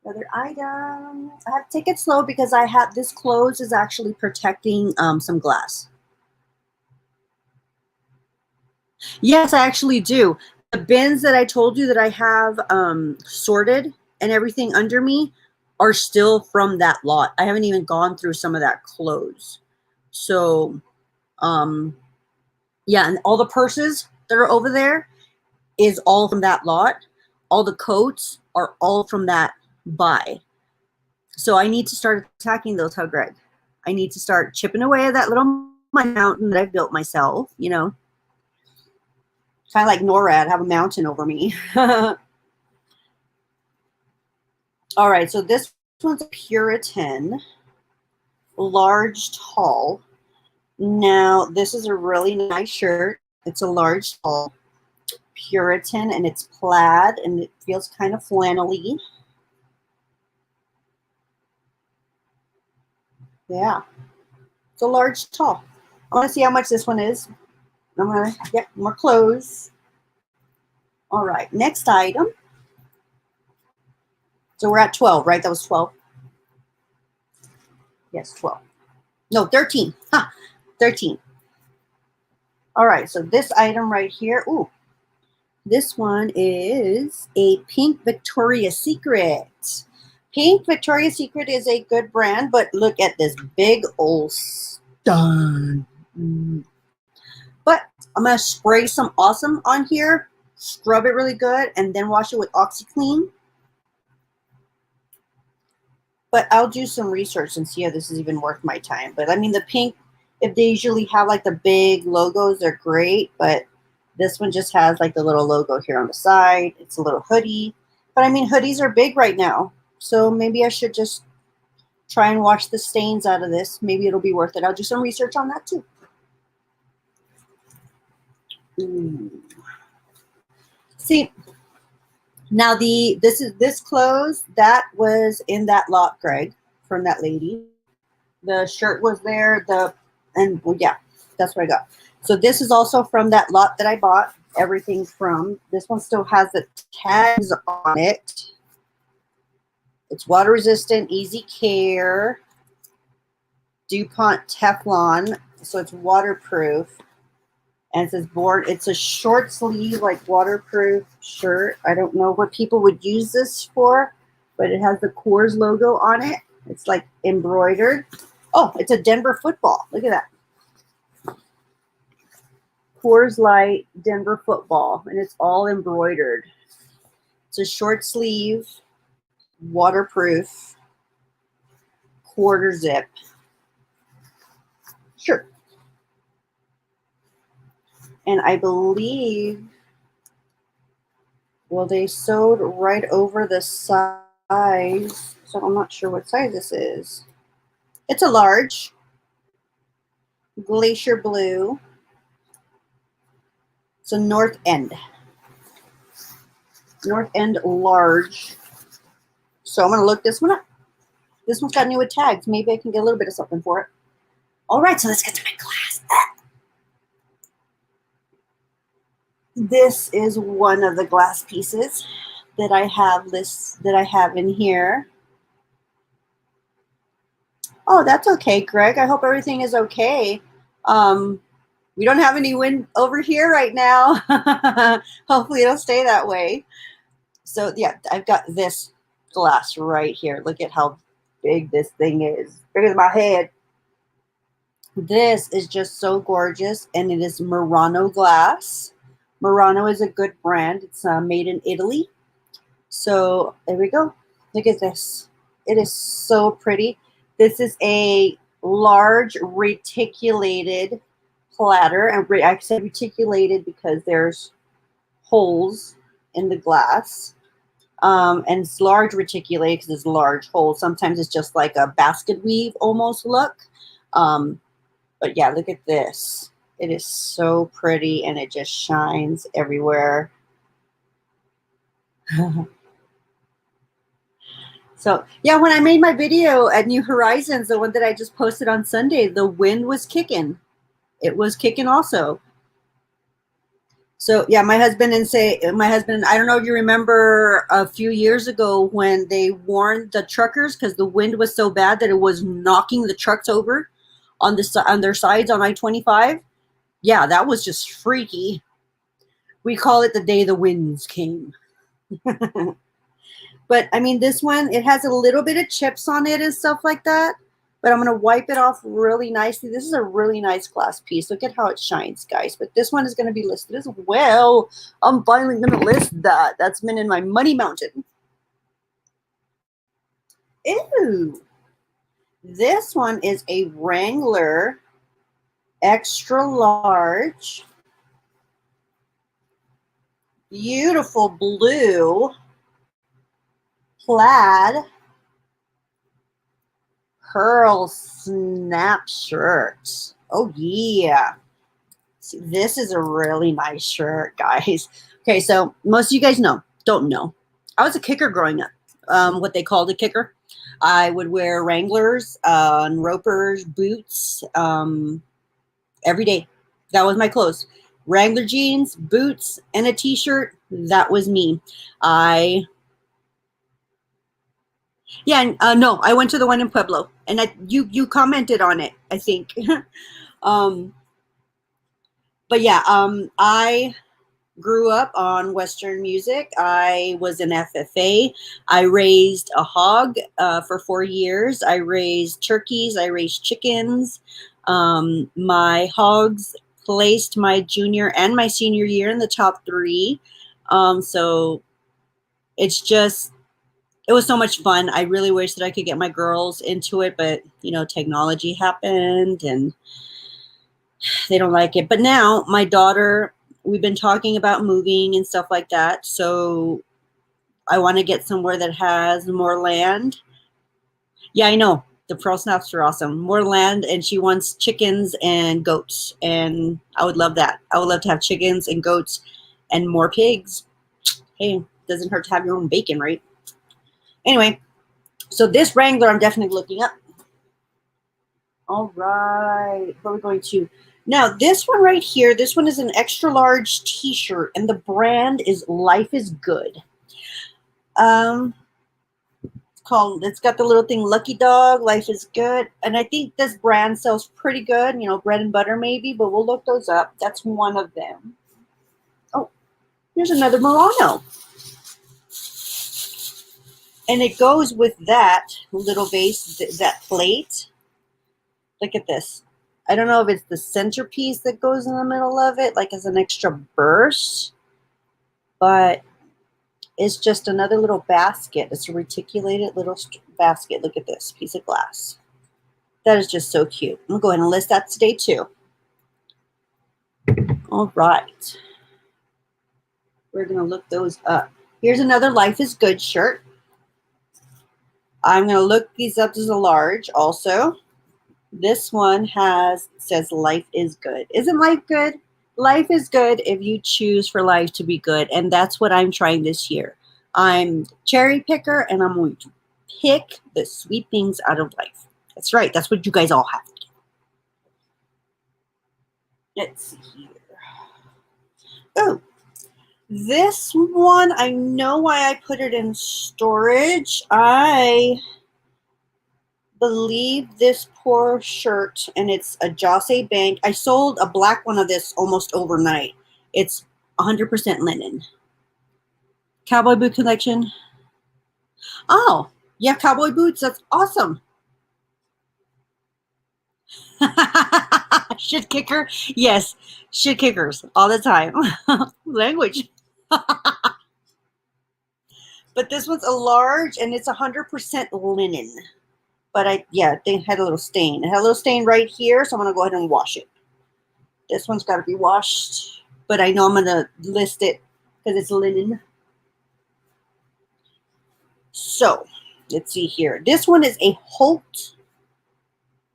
Other item. I have to take it slow because I have this close is actually protecting some glass. Yes, I actually do. The bins that I told you that I have sorted and everything under me are still from that lot. I haven't even gone through some of that clothes. So, yeah, and all the purses that are over there is all from that lot. All the coats are all from that buy. So I need to start attacking those, huh, Greg? I need to start chipping away at that little mountain that I've built myself, you know. Kind of like NORAD, have a mountain over me. All right, so this one's a Puritan, large tall. Now, this is a really nice shirt. It's a large tall Puritan, and it's plaid, and it feels kind of flannelly. Yeah, it's a large tall. I want to see how much this one is. I'm gonna, yep, more clothes. All right, next item. So we're at 12, right? That was 12. Yes, 12. No, 13. Ha, 13. All right, so this item right here. Ooh, this one is a pink Victoria's Secret. Pink Victoria's Secret is a good brand, but look at this big old stun. But I'm going to spray some awesome on here, scrub it really good, and then wash it with OxyClean. But I'll do some research and see if this is even worth my time. But I mean, the pink, if they usually have like the big logos, they're great. But this one just has like the little logo here on the side. It's a little hoodie. But I mean, hoodies are big right now. So maybe I should just try and wash the stains out of this. Maybe it'll be worth it. I'll do some research on that too. Ooh. See, now this clothes that was in that lot, Greg, from that lady. The shirt was there. Well, yeah, that's what I got. So this is also from that lot that I bought everything from. This one still has the tags on it. It's water resistant, easy care, DuPont Teflon, so it's waterproof. And it says board. It's a short sleeve, like waterproof shirt. I don't know what people would use this for, but it has the Coors logo on it. It's like embroidered. Oh, it's a Denver football. Look at that. Coors Light Denver football, and it's all embroidered. It's a short sleeve, waterproof, quarter zip shirt. And I believe, well, they sewed right over the size, so I'm not sure what size this is. It's a large, glacier blue. It's a North End large. So I'm going to look this one up. This one's got new with tags. Maybe I can get a little bit of something for it. All right, so let's get to my glass. This is one of the glass pieces that I have in here. Oh, that's okay, Greg. I hope everything is okay. We don't have any wind over here right now. Hopefully it'll stay that way. So yeah, I've got this glass right here. Look at how big this thing is. Bigger than my head. This is just so gorgeous, and it is Murano glass. Murano is a good brand. It's made in Italy. So there we go. Look at this. It is so pretty. This is a large reticulated platter. And I said reticulated because there's holes in the glass. And it's large reticulated because it's large holes. Sometimes it's just like a basket weave almost look. But yeah, look at this. It is so pretty, and it just shines everywhere. So yeah, when I made my video at New Horizons, the one that I just posted on Sunday, the wind was kicking. It was kicking also. So yeah, my husband, I don't know if you remember a few years ago when they warned the truckers because the wind was so bad that it was knocking the trucks over on their sides on I-25. Yeah, that was just freaky. We call it the day the winds came. But I mean, this one, it has a little bit of chips on it and stuff like that. But I'm going to wipe it off really nicely. This is a really nice glass piece. Look at how it shines, guys. But this one is going to be listed as well. I'm finally going to list that. That's been in my money mountain. Ew. This one is a Wrangler extra large. Beautiful blue plaid pearl snap shirt. Oh yeah. See, this is a really nice shirt, guys. Okay, so most of you guys don't know. I was a kicker growing up, what they called a kicker. I would wear Wranglers, and Ropers, boots, every day. That was my clothes. Wrangler jeans, boots, and a t-shirt. That was me. No, I went to the one in Pueblo, and you commented on it, I think. um, but yeah, I grew up on Western music. I was an FFA. I raised a hog for 4 years. I raised turkeys. I raised chickens. My hogs placed my junior and my senior year in the top 3. So it's just, it was so much fun. I really wish that I could get my girls into it, but technology happened and they don't like it. But now my daughter, we've been talking about moving and stuff like that. So I want to get somewhere that has more land. Yeah, I know. The pearl snaps are awesome. More land, and she wants chickens and goats. And I would love that. I would love to have chickens and goats and more pigs. Hey, doesn't hurt to have your own bacon, right? Anyway, so this Wrangler I'm definitely looking up. All right, what are we going to? Now, this one right here, this one is an extra large t-shirt, and the brand is Life is Good. It's got the little thing, Lucky Dog, Life is Good. And I think this brand sells pretty good, bread and butter maybe, but we'll look those up. That's one of them. Oh, here's another Murano. And it goes with that little vase, that plate. Look at this. I don't know if it's the centerpiece that goes in the middle of it, like as an extra burst, but it's just another little basket. It's a reticulated little basket. Look at this piece of glass. That is just so cute. I'm going to go ahead and list that today too. All right. We're going to look those up. Here's another Life is Good shirt. I'm going to look these up as a large also. This one says Life is Good. Isn't life good? Life is good if you choose for life to be good. And that's what I'm trying this year. I'm cherry picker, and I'm going to pick the sweet things out of life. That's right. That's what you guys all have to do. Let's see here. Oh, this one, I know why I put it in storage. I believe this poor shirt, and it's a Jose Bank. I sold a black one of this almost overnight. It's 100% linen. Cowboy boot collection. Oh, yeah, cowboy boots. That's awesome. Shit kicker. Yes, shit kickers all the time. Language. But this one's a large, and it's 100% linen. But they had a little stain. It had a little stain right here, so I'm going to go ahead and wash it. This one's got to be washed, but I know I'm going to list it because it's linen. So, let's see here. This one is a Holt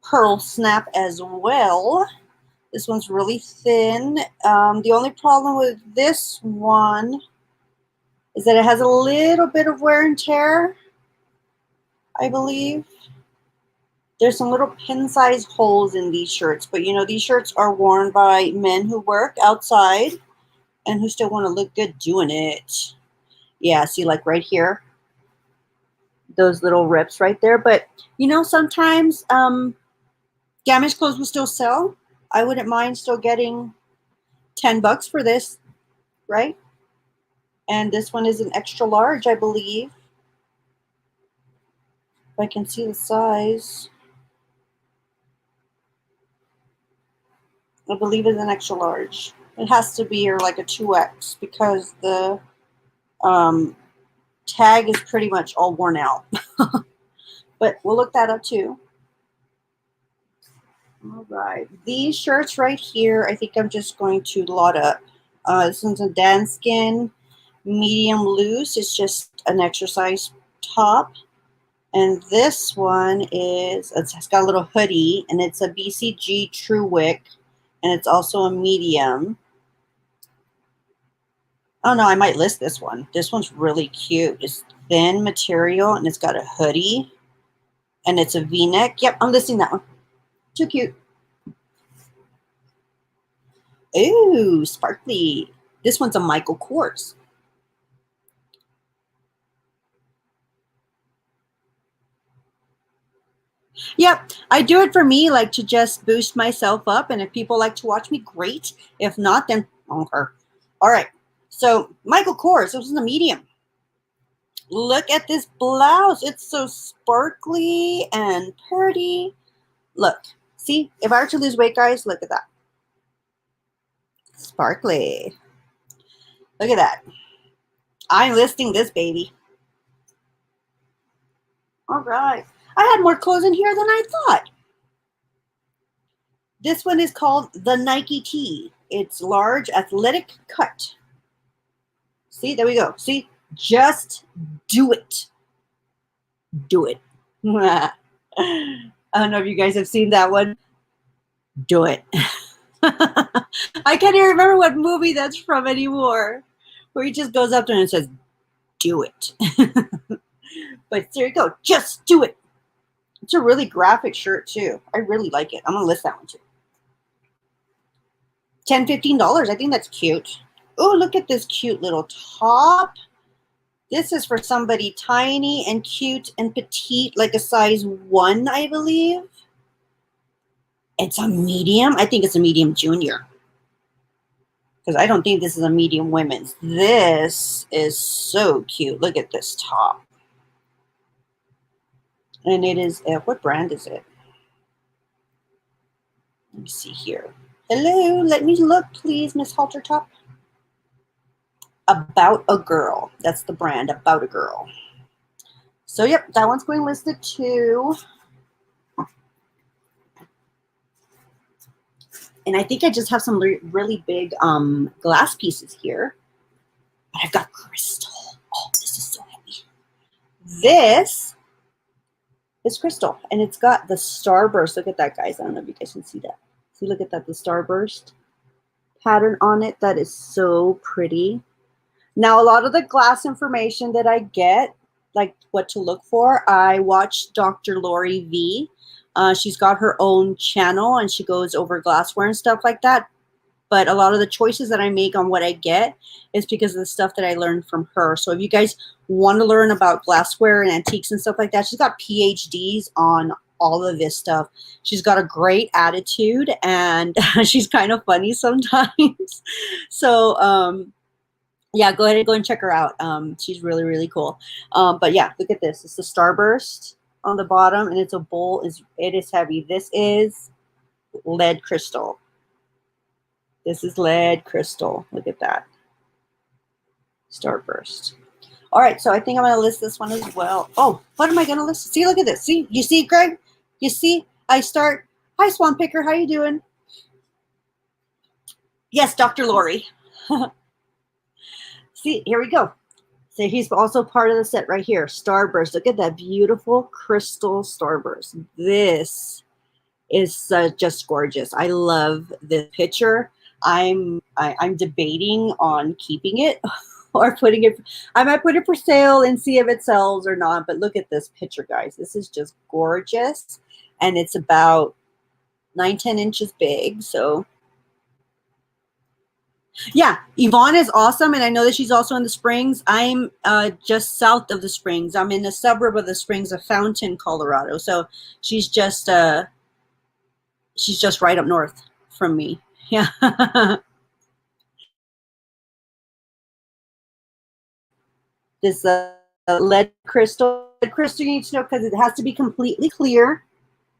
pearl snap as well. This one's really thin. The only problem with this one is that it has a little bit of wear and tear, I believe. There's some little pin-sized holes in these shirts, but these shirts are worn by men who work outside and who still want to look good doing it. Yeah, see, like right here, those little rips right there. But sometimes damaged clothes will still sell. I wouldn't mind still getting $10 for this, right? And this one is an extra large, I believe. If I can see the size. I believe it's an extra large. It has to be like a 2X because the tag is pretty much all worn out. But we'll look that up too. All right. These shirts right here, I think I'm just going to lot up. This one's a Danskin medium loose. It's just an exercise top. And this one it's got a little hoodie, and it's a BCG True Wick, and it's also a medium. Oh no, I might list this one. This one's really cute. It's thin material, and it's got a hoodie. And it's a V-neck. Yep, I'm listing that one. Too cute. Ooh, sparkly. This one's a Michael Kors. Yep, I do it for me, like to just boost myself up. And if people like to watch me, great. If not, then I don't care. All right. So Michael Kors, this is a medium. Look at this blouse. It's so sparkly and pretty. Look, see, if I were to lose weight, guys, look at that. Sparkly. Look at that. I'm listing this baby. All right. I had more clothes in here than I thought. This one is called the Nike Tee. It's large athletic cut. See, there we go. See, just do it. Do it. I don't know if you guys have seen that one. Do it. I can't even remember what movie that's from anymore. Where he just goes up there and says, do it. But there you go. Just do it. It's a really graphic shirt too. I really like it. I'm going to list that one too. $10, $15. I think that's cute. Oh, look at this cute little top. This is for somebody tiny and cute and petite, like a size 1, I believe. It's a medium. I think it's a medium junior. Because I don't think this is a medium women's. This is so cute. Look at this top. And it is, what brand is it? Let me see here. Hello, let me look, please, Miss Halter Top. About a Girl. That's the brand, About a Girl. So, yep, that one's going listed too. And I think I just have some really big glass pieces here. But I've got crystal. Oh, this is so heavy. This is crystal. And it's got the starburst. Look at that, guys. I don't know if you guys can see that. See, look at that, the starburst pattern on it. That is so pretty. Now, a lot of the glass information that I get, like what to look for, I watch Dr. Lori V. She's got her own channel and she goes over glassware and stuff like that. But a lot of the choices that I make on what I get is because of the stuff that I learned from her. So if you guys want to learn about glassware and antiques and stuff like that, she's got PhDs on all of this stuff. She's got a great attitude and she's kind of funny sometimes. So, yeah, go ahead and go and check her out. She's really, really cool. But yeah, look at this. It's the starburst on the bottom, and it's a bowl. It is heavy. This is lead crystal. This is lead crystal. Look at that. Starburst. All right, so I think I'm going to list this one as well. Oh, what am I going to list? See, look at this. See, you see, Greg? You see, I start. Hi, Swan Picker. How you doing? Yes, Dr. Lori. See, here we go. So he's also part of the set right here. Starburst. Look at that beautiful crystal starburst. This is just gorgeous. I love this picture. I'm debating on keeping it or putting it. I might put it for sale and see if it sells or not. But look at this picture, guys. This is just gorgeous, and it's about 9-10 inches big. So. Yeah, Yvonne is awesome, and I know that she's also in the Springs. I'm just south of the Springs. I'm in a suburb of the Springs of Fountain, Colorado. So she's just right up north from me. Yeah. This lead crystal. Lead crystal you need to know because it has to be completely clear,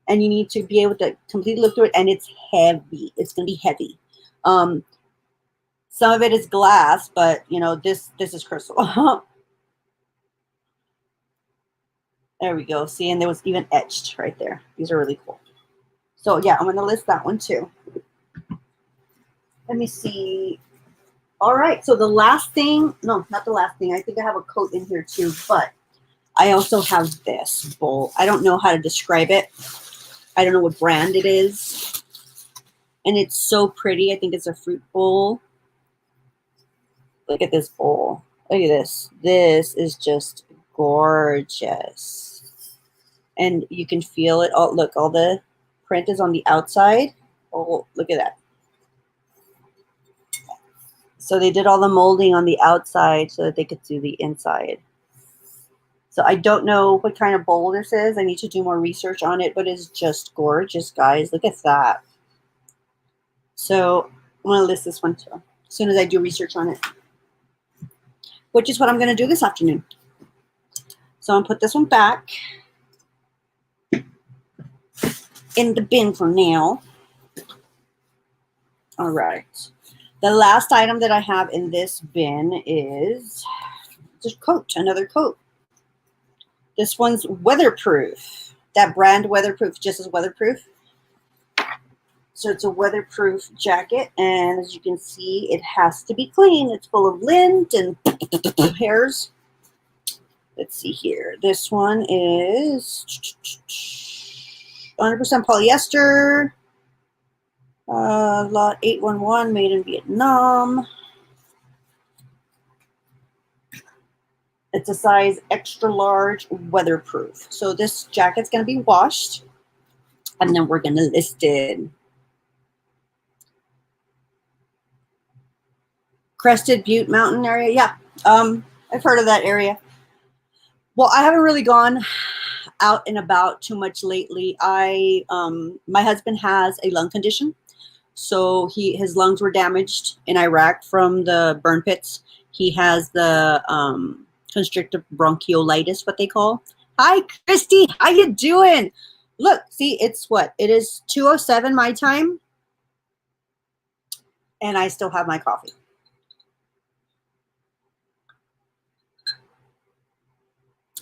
and you need to be able to completely look through it. And it's heavy. It's going to be heavy. Some of it is glass, but you know, this is crystal. There we go. See, and there was even etched right there. These are really cool. So yeah, I'm going to list that one too. Let me see. All right. So the last thing, no, not the last thing. I think I have a coat in here too, but I also have this bowl. I don't know how to describe it. I don't know what brand it is. And it's so pretty. I think it's a fruit bowl. Look at this bowl. Look at this. This is just gorgeous. and you can feel it. Oh, look, all the print is on the outside. Oh, look at that. So they did all the molding on the outside so that they could do the inside. So I don't know what kind of bowl this is. I need to do more research on it, but it's just gorgeous, guys. Look at that. So I'm going to list this one too, as soon as I do research on it, which is what I'm going to do this afternoon. So I'm going to put this one back in the bin for now. All right. The last item that I have in this bin is just coat, another coat. This one's weatherproof. That brand weatherproof, just as weatherproof. So it's a weatherproof jacket, and as you can see, it has to be clean. It's full of lint and hairs. Let's see here. This one is 100% polyester. Lot 811, made in Vietnam. It's a size extra large, weatherproof. So this jacket's going to be washed, and then we're going to list it. Crested Butte Mountain area. Yeah, I've heard of that area. Well, I haven't really gone out and about too much lately. My husband has a lung condition. So his lungs were damaged in Iraq from the burn pits. He has the constrictive bronchiolitis, what they call. Hi, Christy. How you doing? Look, see, it's what? It is 2:07 my time, and I still have my coffee.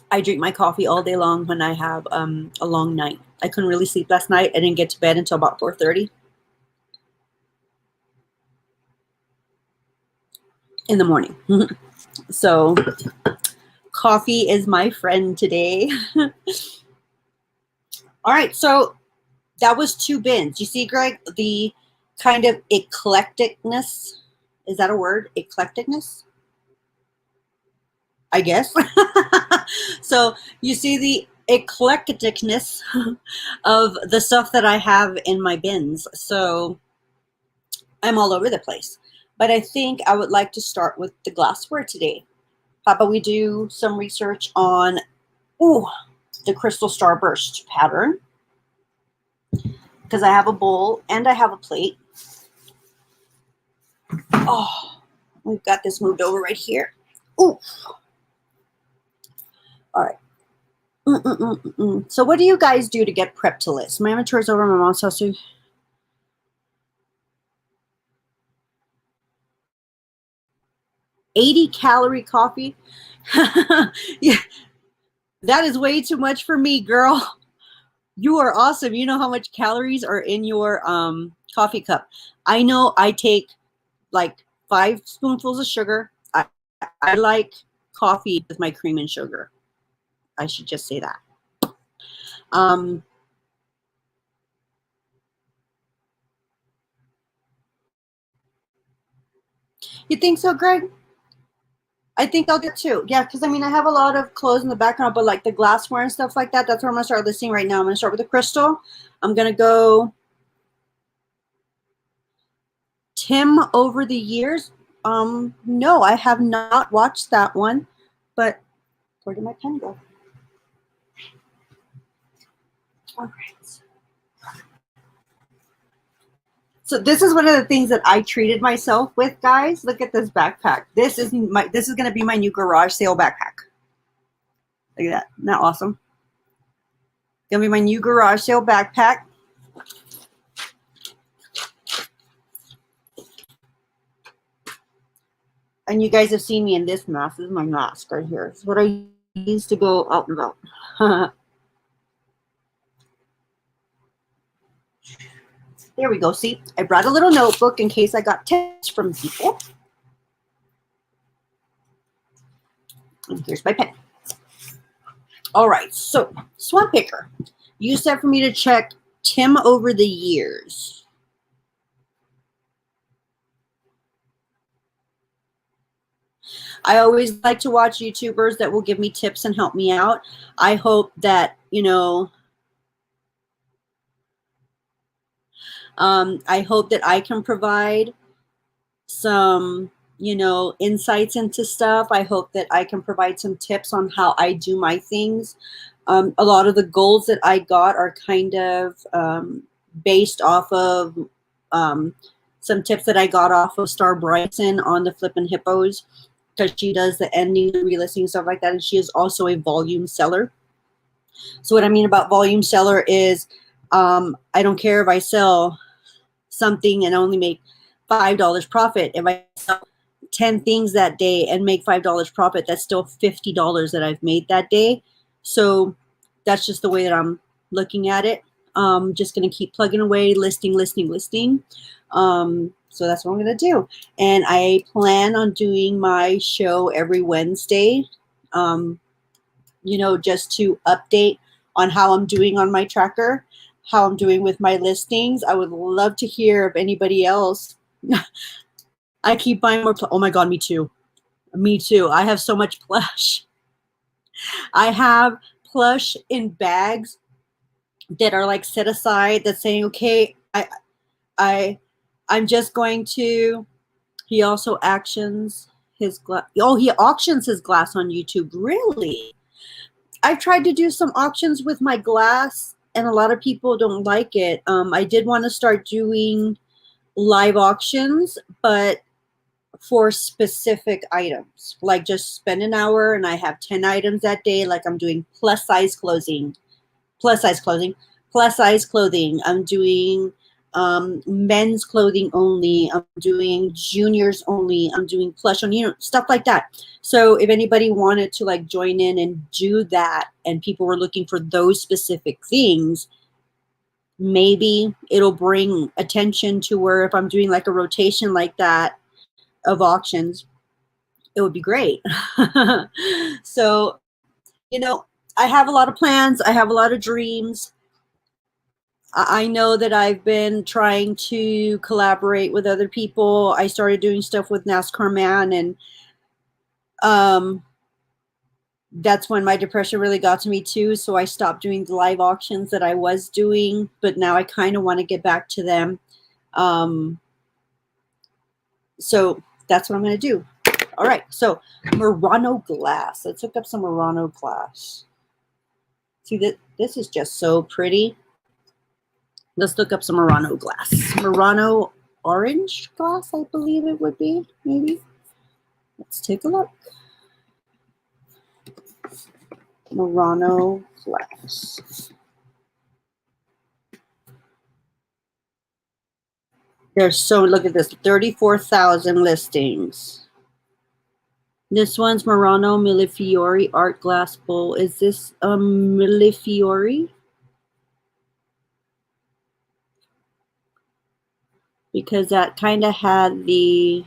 I drink my coffee all day long when I have a long night. I couldn't really sleep last night. I didn't get to bed until about 4:30 in the morning. So coffee is my friend today. All right, so that was 2 bins. You see, Greg, the kind of eclecticness. Is that a word? Eclecticness? I guess. So you see the eclecticness of the stuff that I have in my bins. So I'm all over the place. But I think I would like to start with the glassware today. How about we do some research on the Crystal Starburst pattern? Because I have a bowl and I have a plate. Oh, we've got this moved over right here. Ooh. All right. So what do you guys do to get prepped to list? My inventory is over my mom's house. 80-calorie coffee? Yeah, that is way too much for me, girl. You are awesome. You know how much calories are in your coffee cup. I know I take like 5 spoonfuls of sugar. I like coffee with my cream and sugar. I should just say that. You think so, Greg? I think I'll get 2. Yeah, because I mean, I have a lot of clothes in the background, but like the glassware and stuff like that, that's where I'm going to start listing right now. I'm going to start with the Crystal. I'm going to go Tim Over the Years. No, I have not watched that one, but where did my pen go? All right. So this is one of the things that I treated myself with, guys. Look at this backpack. This is going to be my new garage sale backpack. Look at that. Isn't that awesome? Going to be my new garage sale backpack. And you guys have seen me in this mask. This is my mask right here. It's what I use to go out and about. There we go. See, I brought a little notebook in case I got tips from people. And here's my pen. All right. So, Swamp Picker, you said for me to check Tim Over the Years. I always like to watch YouTubers that will give me tips and help me out. I hope that, I hope that I can provide some, insights into stuff. I hope that I can provide some tips on how I do my things. A lot of the goals that I got are kind of based off of um, some tips that I got off of Star Bryson on the Flippin' Hippos, because she does the ending, the relisting, stuff like that. And she is also a volume seller. So what I mean about volume seller is I don't care if I sell something and only make $5 profit. If I sell 10 things that day and make $5 profit, that's still $50 that I've made that day. So that's just the way that I'm looking at it. Just going to keep plugging away, listing. So that's what I'm going to do. And I plan on doing my show every Wednesday, just to update on how I'm doing on my tracker, how I'm doing with my listings. I would love to hear if anybody else. I keep buying more. Oh my God, me too. Me too. I have so much plush. I have plush in bags that are like set aside, that's saying, okay, I'm just going to. He also auctions his glass. Oh, he auctions his glass on YouTube. Really? I've tried to do some auctions with my glass, and a lot of people don't like it. I did want to start doing live auctions, but for specific items, like just spend an hour and I have 10 items that day. Like I'm doing plus size clothing. I'm doing men's clothing only. I'm doing juniors only. I'm doing plush on, stuff like that. So if anybody wanted to like join in and do that, and people were looking for those specific things, maybe it'll bring attention to where if I'm doing like a rotation like that of auctions, it would be great. So, I have a lot of plans. I have a lot of dreams. I know that I've been trying to collaborate with other people. I started doing stuff with NASCAR Man, and that's when my depression really got to me too. So I stopped doing the live auctions that I was doing, but now I kind of want to get back to them. So that's what I'm going to do. All right. So Murano glass. Let's hook up some Murano glass. See that this is just so pretty. Let's look up some Murano glass. Murano orange glass, I believe it would be, maybe. Let's take a look. Murano glass. There's so, look at this, 34,000 listings. This one's Murano Millefiori art glass bowl. Is this a Millefiori? Because that kind of had the,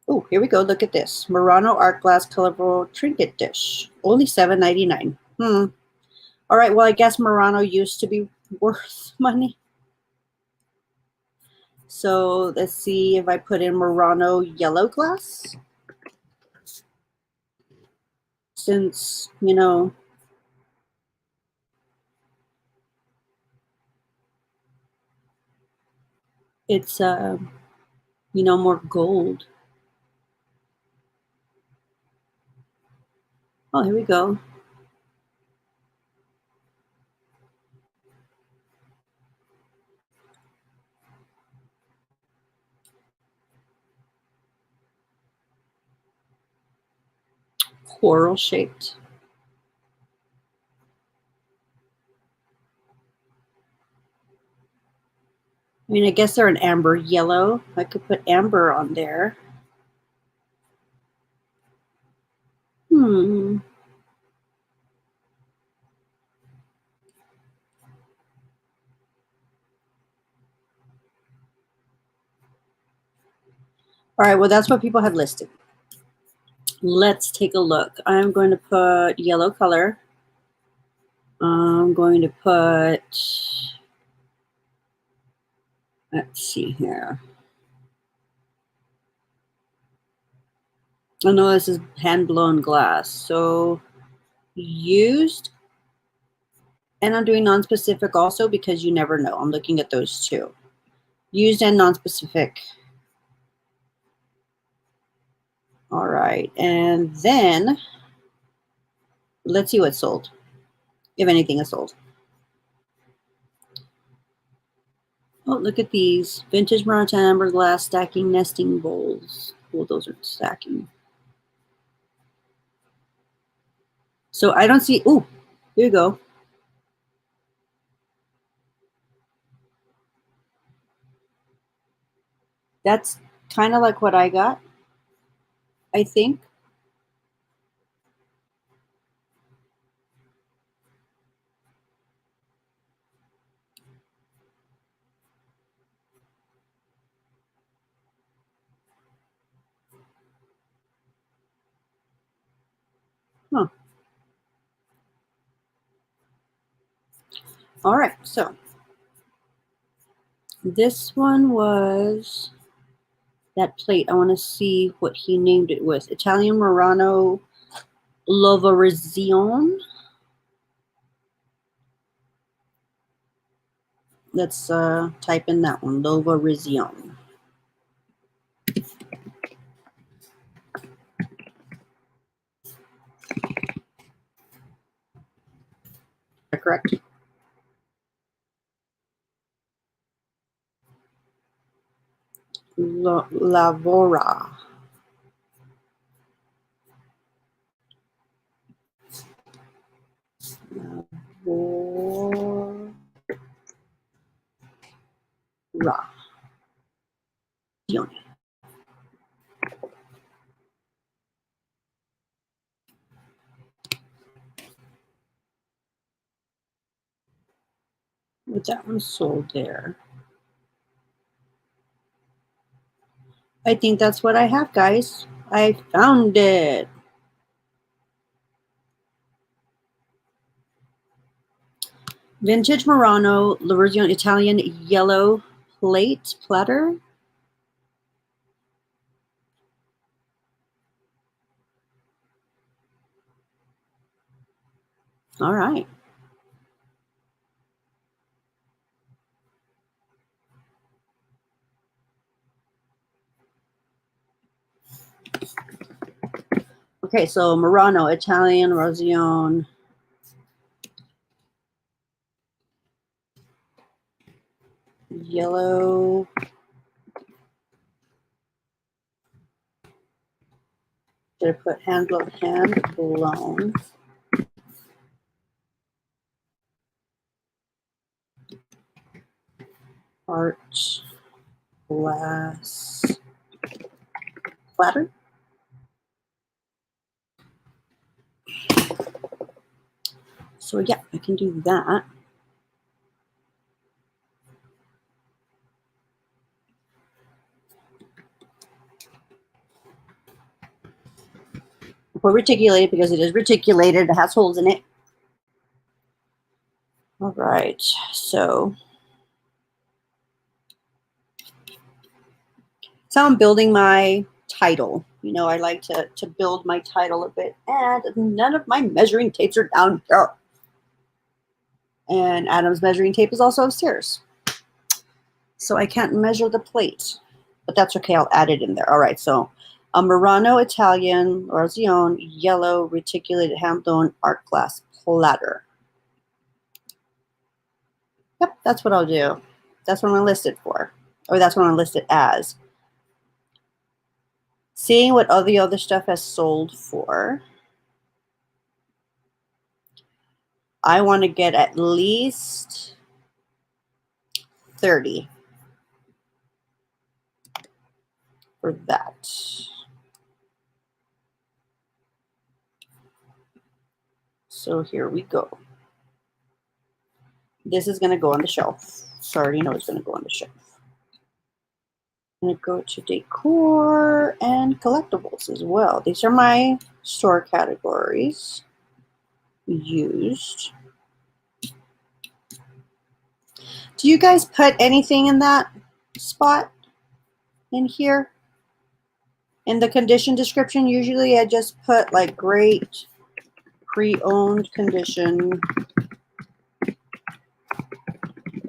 oh, here we go. Look at this. Murano art glass colorful trinket dish. Only $7.99. All right, well, I guess Murano used to be worth money. So let's see if I put in Murano yellow glass. Since, it's, more gold. Oh, here we go. Coral shaped. I mean, I guess they're an amber yellow. I could put amber on there. All right, well, that's what people have listed. Let's take a look. I'm going to put yellow color. I'm going to put, let's see here. Oh no, this is hand-blown glass. So used, and I'm doing non-specific also because you never know. I'm looking at those two. Used and non-specific. All right, and then let's see what's sold, if anything is sold. Oh, look at these. Vintage Marantan amber glass stacking nesting bowls. Oh, those are stacking. So I don't see, oh, here you go. That's kind of like what I got, I think. Huh. All right, so this one was that plate. I want to see what he named it with. Italian Murano Lavorizzione. Let's type in that one, Lavorizzione. Correct? Lavora. Lavora. But that one sold there. I think that's what I have, guys. I found it. Vintage Murano Lavorizzione Italian yellow platter. All right. Okay, so Murano, Italian, Rosione. Yellow. Should I put hand blown? Art glass platter. So yeah, I can do that. We'll reticulate it because it is reticulated. It has holes in it. All right, so I'm building my title. You know, I like to build my title a bit, and none of my measuring tapes are down here. And Adam's measuring tape is also upstairs. So I can't measure the plate, but that's okay. I'll add it in there. All right, so a Murano Italian Rosione yellow reticulated hand-blown art glass platter. Yep, that's what I'll do. That's what I'm going to list it for, or that's what I'm going to list it as. Seeing what all the other stuff has sold for, I want to get at least 30 for that. So here we go. This is going to go on the shelf. So I already know it's going to go on the shelf. I'm going to go to decor and collectibles as well. These are my store categories. Used. Do you guys put anything in that spot in here? In the condition description, usually I just put like great pre-owned condition,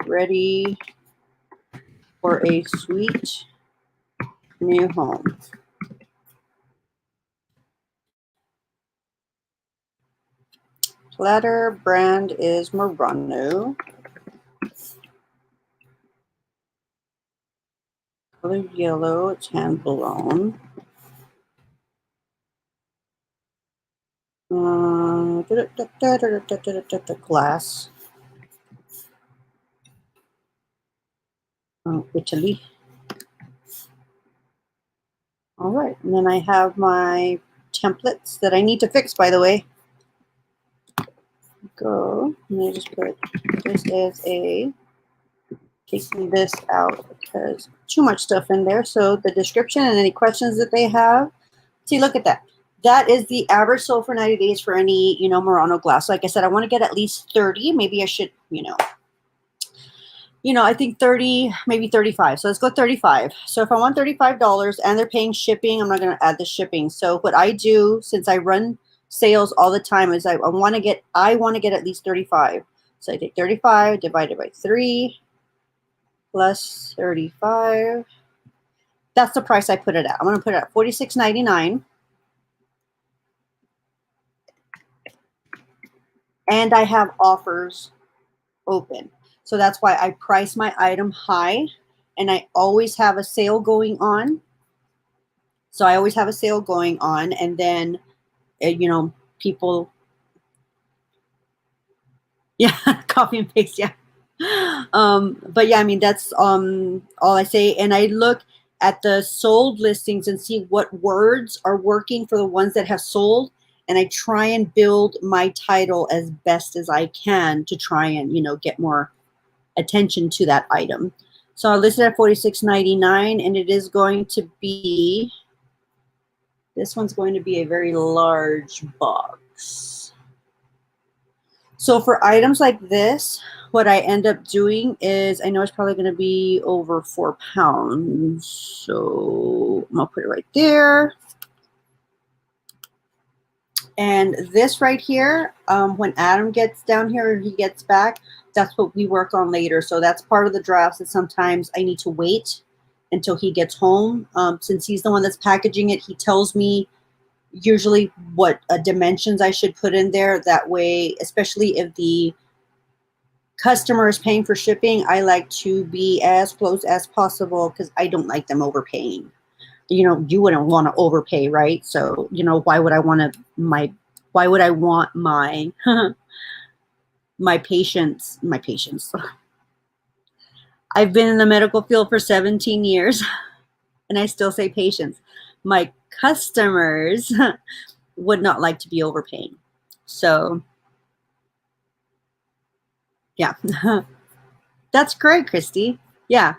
ready for a sweet new home. Platter brand is Murano. Color yellow, it's hand blown. Glass. Italy. All right, and then I have my templates that I need to fix, by the way. Go, and I just put this as a, taking this out because too much stuff in there. So the description and any questions that they have. See, look at that. That is the average sold for 90 days for any, Murano glass. Like I said, I want to get at least 30. Maybe I should, I think 30, maybe 35. So let's go 35. So if I want $35 and they're paying shipping, I'm not going to add the shipping. So what I do, since I run sales all the time, is I want to get at least 35. So I take 35 divided by 3 plus 35. That's the price I put it at. I'm going to put it at $46.99. And I have offers open. So that's why I price my item high, and I always have a sale going on. So I always have a sale going on, and then, people, yeah, copy and paste, yeah. But yeah, I mean, that's all I say. And I look at the sold listings and see what words are working for the ones that have sold. And I try and build my title as best as I can to try and, get more attention to that item. So I listed at $46.99, and it is going to be, this one's going to be a very large box. So for items like this, what I end up doing is, I know it's probably going to be over 4 pounds. So I'm going to put it right there. And this right here, when Adam gets down here or he gets back, that's what we work on later. So that's part of the drafts that sometimes I need to wait until he gets home. Since he's the one that's packaging it, he tells me usually what dimensions I should put in there. That way, especially if the customer is paying for shipping, I like to be as close as possible because I don't like them overpaying. You wouldn't want to overpay, right? So, why would I want my my patients. I've been in the medical field for 17 years and I still say patients. My customers would not like to be overpaying. So, yeah. That's great, Christy. Yeah.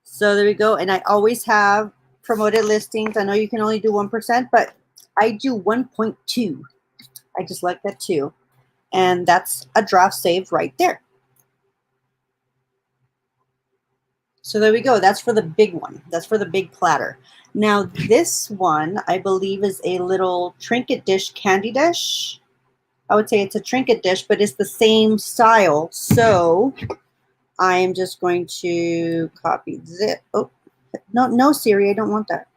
So there we go. And I always have promoted listings. I know you can only do 1%, but I do 1.2. I just like that too. And that's a draft saved right there. So there we go. That's for the big one. That's for the big platter. Now this one, I believe, is a little trinket dish, candy dish. I would say it's a trinket dish, but it's the same style. So I am just going to copy zip. Oh, no, Siri, I don't want that.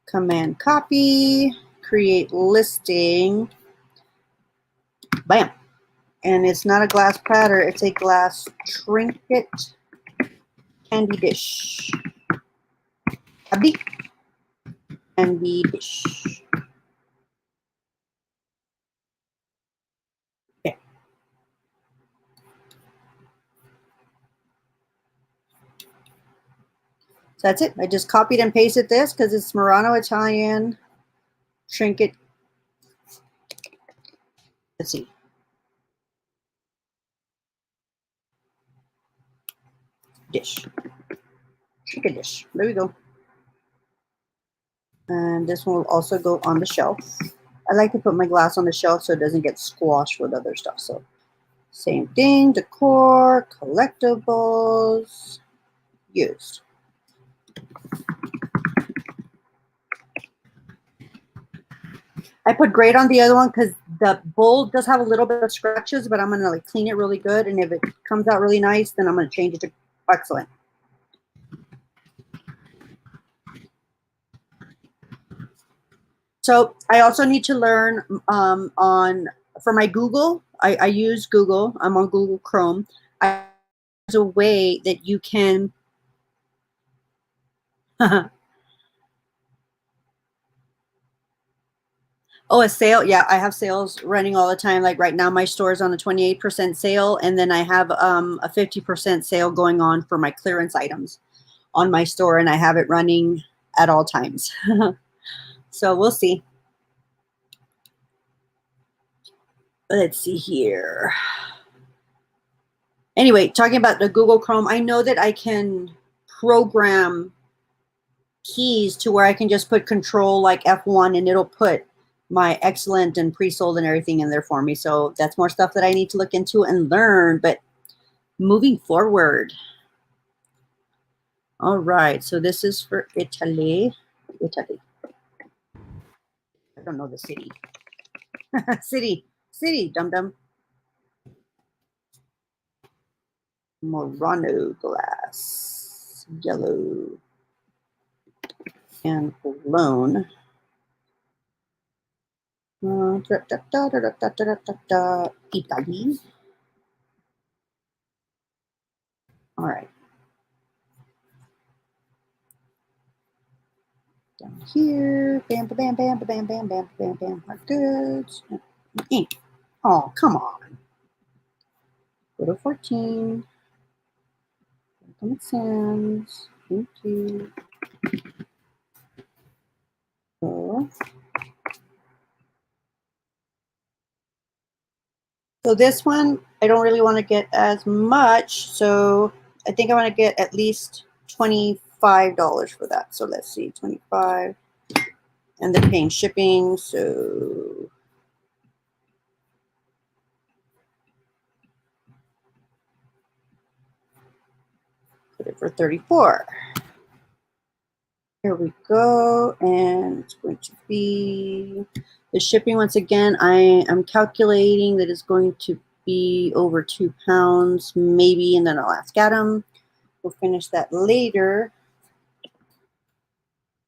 Command copy, create listing. Bam. And it's not a glass platter, it's a glass trinket candy dish. Candy dish. Okay. So that's it. I just copied and pasted this because it's Murano Italian trinket. Let's see. Dish. Trinket dish. There we go. And this one will also go on the shelf. I like to put my glass on the shelf so it doesn't get squashed with other stuff. So same thing, decor, collectibles, used. I put great on the other one because the bowl does have a little bit of scratches, but I'm going to like clean it really good. And if it comes out really nice, then I'm going to change it to excellent. So I also need to learn for my Google. I use Google. I'm on Google Chrome. There's a way that you can oh, a sale. Yeah, I have sales running all the time. Like right now, my store is on a 28% sale. And then I have a 50% sale going on for my clearance items on my store. And I have it running at all times. So we'll see. Let's see here. Anyway, talking about the Google Chrome, I know that I can program keys to where I can just put control like F1 and it'll put my excellent and pre-sold and everything in there for me. So that's more stuff that I need to look into and learn, but moving forward. All right, so this is for Italy. Italy. I don't know the city. City, dum-dum. Murano glass, yellow, and Cologne. Italy. All right. Down here, bam, bam, bam, bam, bam, bam, bam, bam, our goods. Ink. Oh, come on. Go to 14. Comic Sans. Thank you. So this one, I don't really want to get as much. So I think I want to get at least $25 for that. So let's see, 25. And they're paying shipping. So put it for 34. Here we go. And it's going to be the shipping. Once again, I am calculating that it's going to be over 2 pounds, maybe, and then I'll ask Adam. We'll finish that later.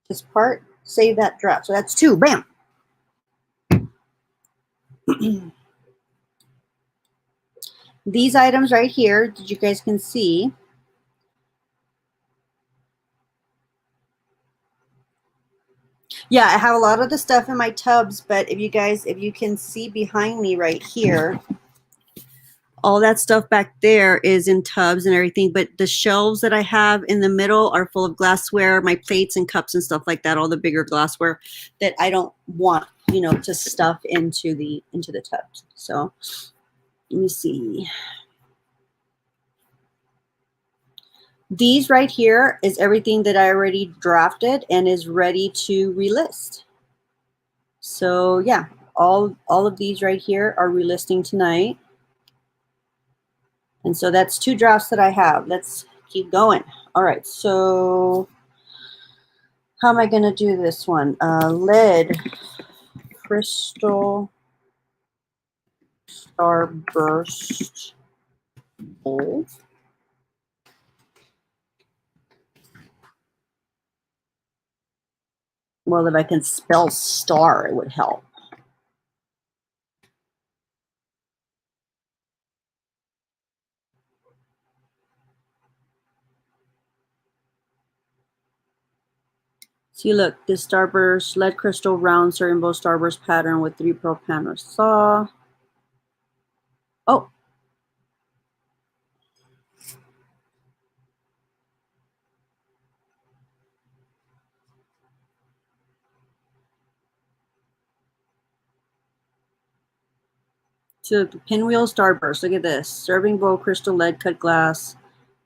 This part, save that draft. So that's 2. Bam. These items right here that you guys can see. Yeah, I have a lot of the stuff in my tubs, but if you can see behind me right here, all that stuff back there is in tubs and everything, but the shelves that I have in the middle are full of glassware, my plates and cups and stuff like that, all the bigger glassware that I don't want, to stuff into the tubs. So let me see. These right here is everything that I already drafted and is ready to relist. So yeah, all of these right here are relisting tonight. And so that's 2 drafts that I have. Let's keep going. All right, so how am I going to do this one? Lead crystal starburst bowl. Well, if I can spell star, it would help. See, look, this starburst, lead crystal round certain bowl starburst pattern with 3 pearl panel saw. Oh. So the pinwheel starburst, look at this. Serving bowl, crystal lead cut glass,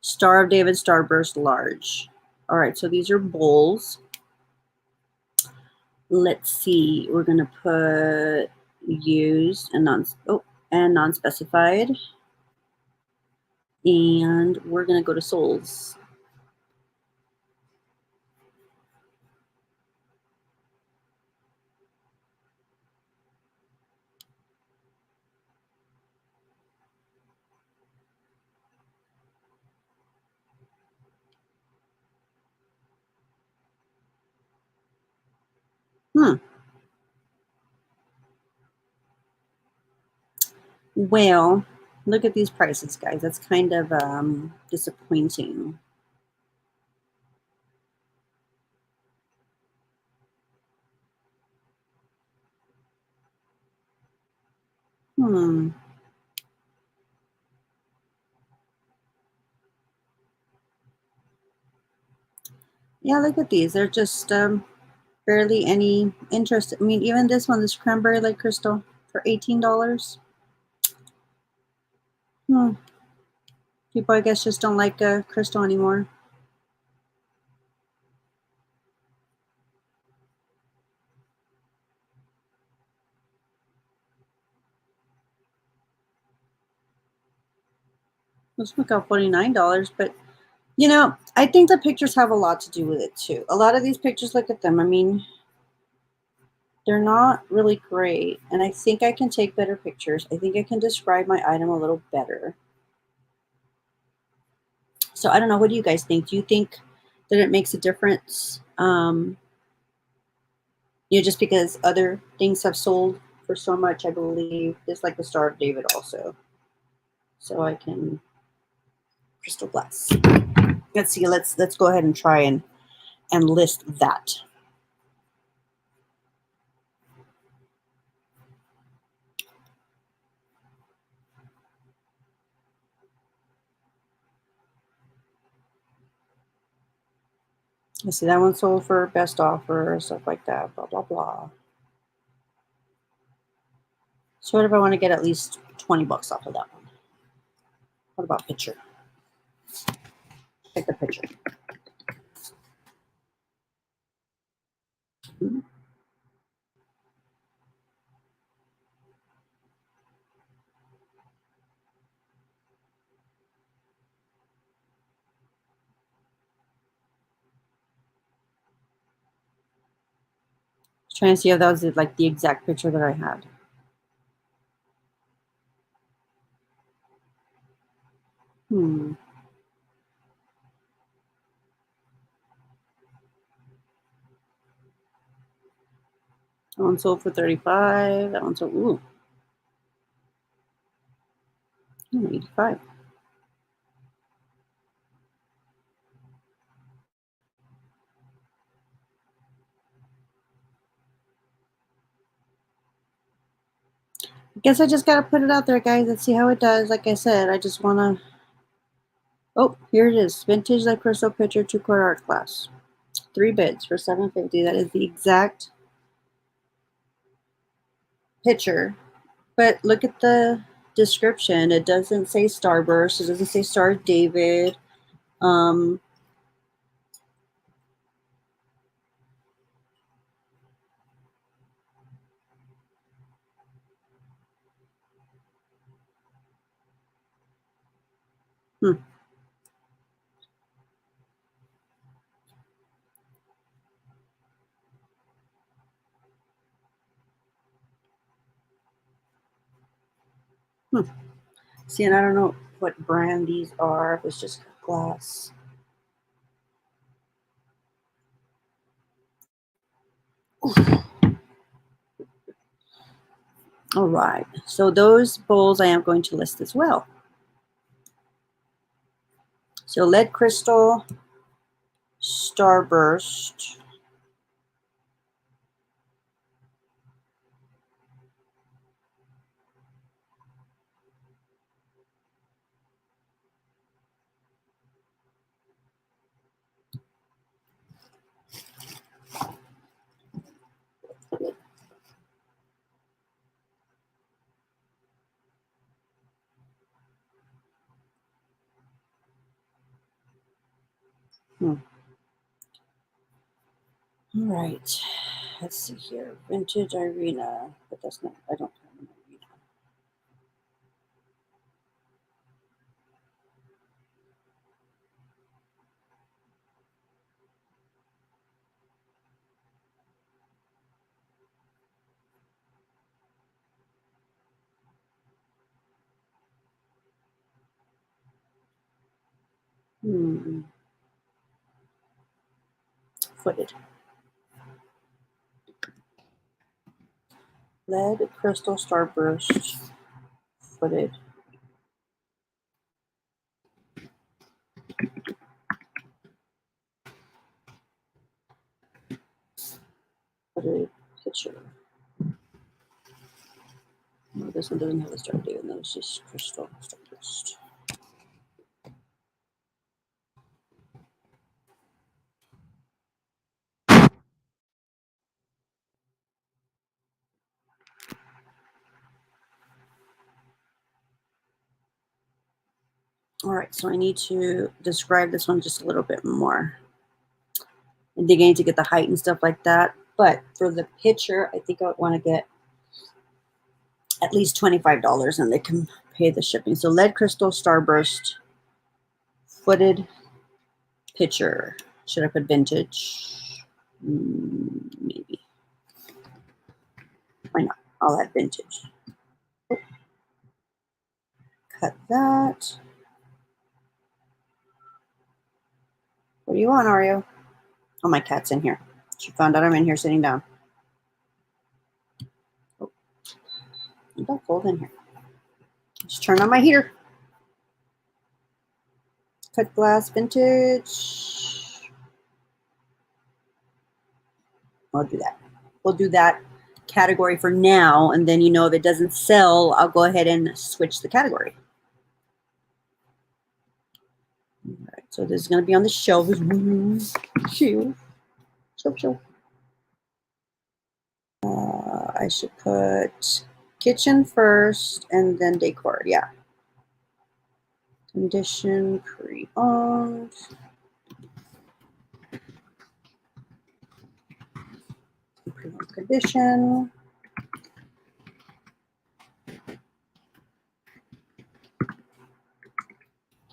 Star of David starburst large. All right, so these are bowls. Let's see, we're gonna put used and non-specified. And we're gonna go to souls. Well, look at these prices, guys. That's kind of disappointing. Hmm. Yeah, look at these. They're just barely any interest. I mean, even this one, this cranberry light crystal for $18. Hmm. People, I guess, just don't like crystal anymore. Let's look out $49, but you know, I think the pictures have a lot to do with it too. A lot of these pictures, look at them. I mean, they're not really great, and I think I can take better pictures. I think I can describe my item a little better. So I don't know. What do you guys think? Do you think that it makes a difference? Just because other things have sold for so much, I believe it's like the Star of David also. So I can crystal glass. Let's see. Let's go ahead and try and list that. I see that one sold for best offer, stuff like that, blah, blah, blah. So what if I want to get at least 20 bucks off of that one? What about picture? Take the picture. Hmm. Trying to see if that was like the exact picture that I had. Hmm. That one sold for 35. That one sold, ooh, 85. I guess I just got to put it out there, guys. Let's see how it does. Like I said, I just want to, oh, here it is. Vintage like crystal picture, 2-quart art glass. 3 bids for $7.50. That is the exact picture. But look at the description. It doesn't say Starburst. It doesn't say Star of David. Um, hmm. Hmm. See, and I don't know what brand these are. If it's just glass. All right. So those bowls I am going to list as well. So lead crystal, Starburst. Hmm. All right. Let's see here. Vintage Irina. But that's not, I don't have an Irina. Hmm. Footed. Lead crystal Starburst. footed picture. No, this one doesn't have a start date, and that was just crystal starburst. All right, so I need to describe this one just a little bit more. And digging to get the height and stuff like that. But for the picture, I think I want to get at least $25 and they can pay the shipping. So lead crystal starburst footed picture. Should I put vintage? Maybe. Why not? I'll add vintage. Cut that. What do you want, Oreo? Oh, my cat's in here. She found out I'm in here sitting down. Oh, don't fold in here. Just turn on my heater. Cut glass vintage. I'll do that. We'll do that category for now, and then, you know, if it doesn't sell, I'll go ahead and switch the category. All right, so this is going to be on the shelves. Shelf. I should put kitchen first and then decor. Yeah. Condition, pre-owned. Pre-owned condition.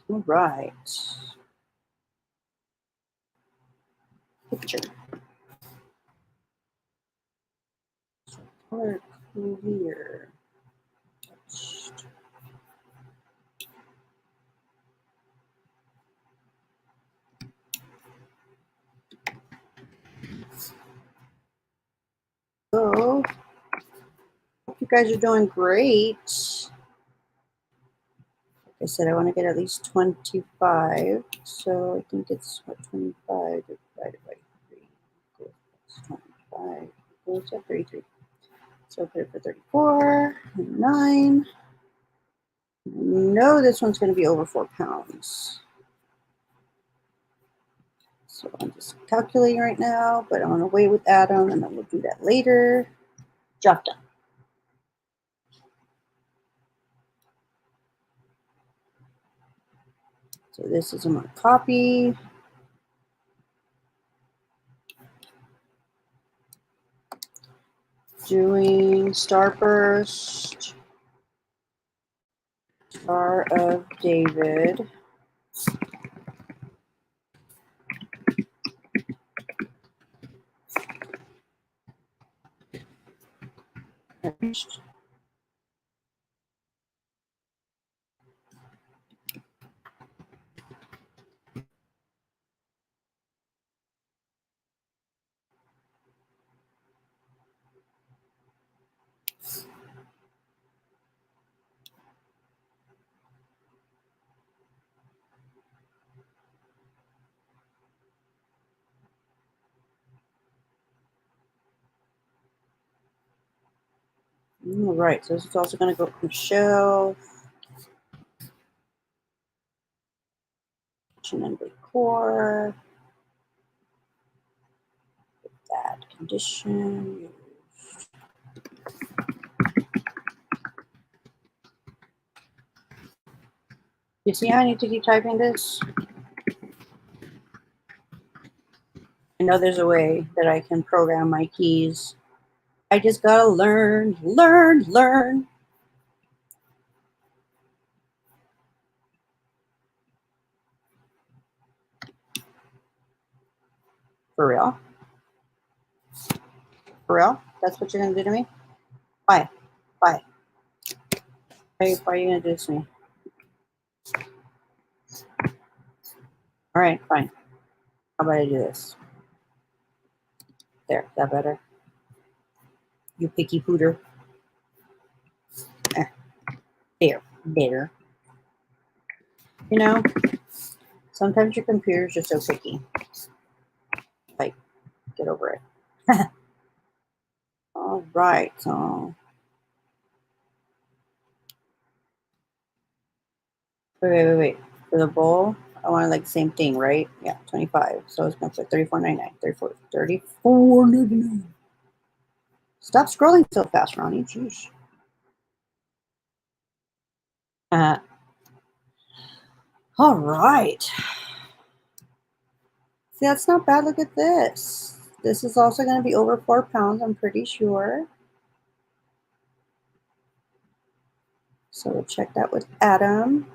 All right. Picture. Color clear. So, hope you guys are doing great. Like I said, I want to get at least 25. So I think it's what, 25 divided by 3 equals 25 equals 33. So I'll put it for 34, 9. I know this one's going to be over 4 pounds. So I'm just calculating right now, but I'm going to wait with Adam, and then we'll do that later. Job done. So this is my copy. Doing Starburst, Star of David. All right, so this is also going to go from shelf. Kitchen and decor. That condition. You see how I need to keep typing this? I know there's a way that I can program my keys. I just gotta learn. For real? For real? That's what you're gonna do to me? Why? Why are you gonna do this to me? All right, fine. How about I do this? There, is that better? You picky pooter. There. You know, sometimes your computer's just so picky. Like, get over it. All right, so wait. For the bowl, I want like the same thing, right? Yeah, 25. So it's gonna put 34.99. 34.99. Stop scrolling so fast, Ronnie. Jeez. Uh, all right. See, that's not bad. Look at this. This is also going to be over 4 pounds, I'm pretty sure. So we'll check that with Adam.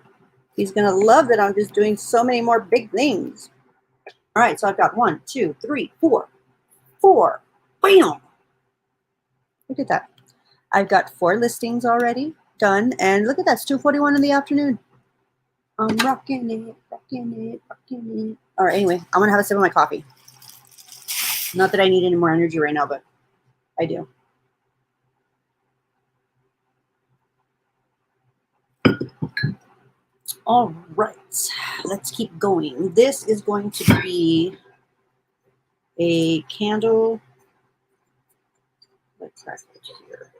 He's going to love that I'm just doing so many more big things. All right, so I've got 1, 2, 3, 4. 4. Bam! Look at that. I've got 4 listings already done. And look at that. It's 2:41 in the afternoon. I'm rocking it, rocking it, rocking it. All right, anyway, I'm going to have a sip of my coffee. Not that I need any more energy right now, but I do. All right, let's keep going. This is going to be a candle. Let's crack it here.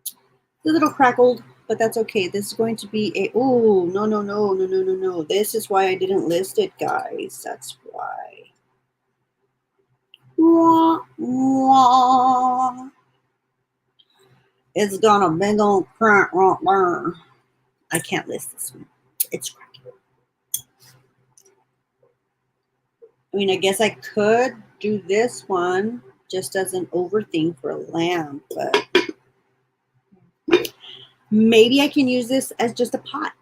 It's a little crackled, but that's okay. This is going to be a, oh, no. This is why I didn't list it, guys. That's why. Wah, wah. It's got a big old crack right there. I can't list this one. It's cracky. I mean, I guess I could do this one just as an over thing for a lamp, but maybe I can use this as just a pot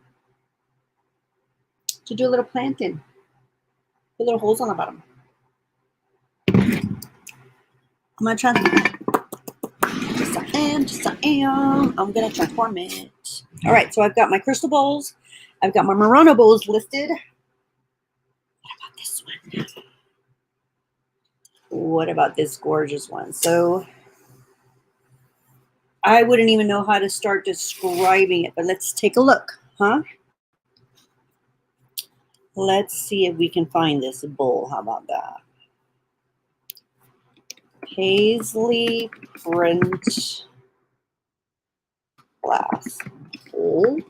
to do a little planting. Put little holes on the bottom. I'm going to I'm going to transform it. All right, so I've got my crystal bowls. I've got my Murano bowls listed. What about this one? What about this gorgeous one? So I wouldn't even know how to start describing it, but let's take a look, huh? Let's see if we can find this bowl. How about that? Paisley print glass bowl.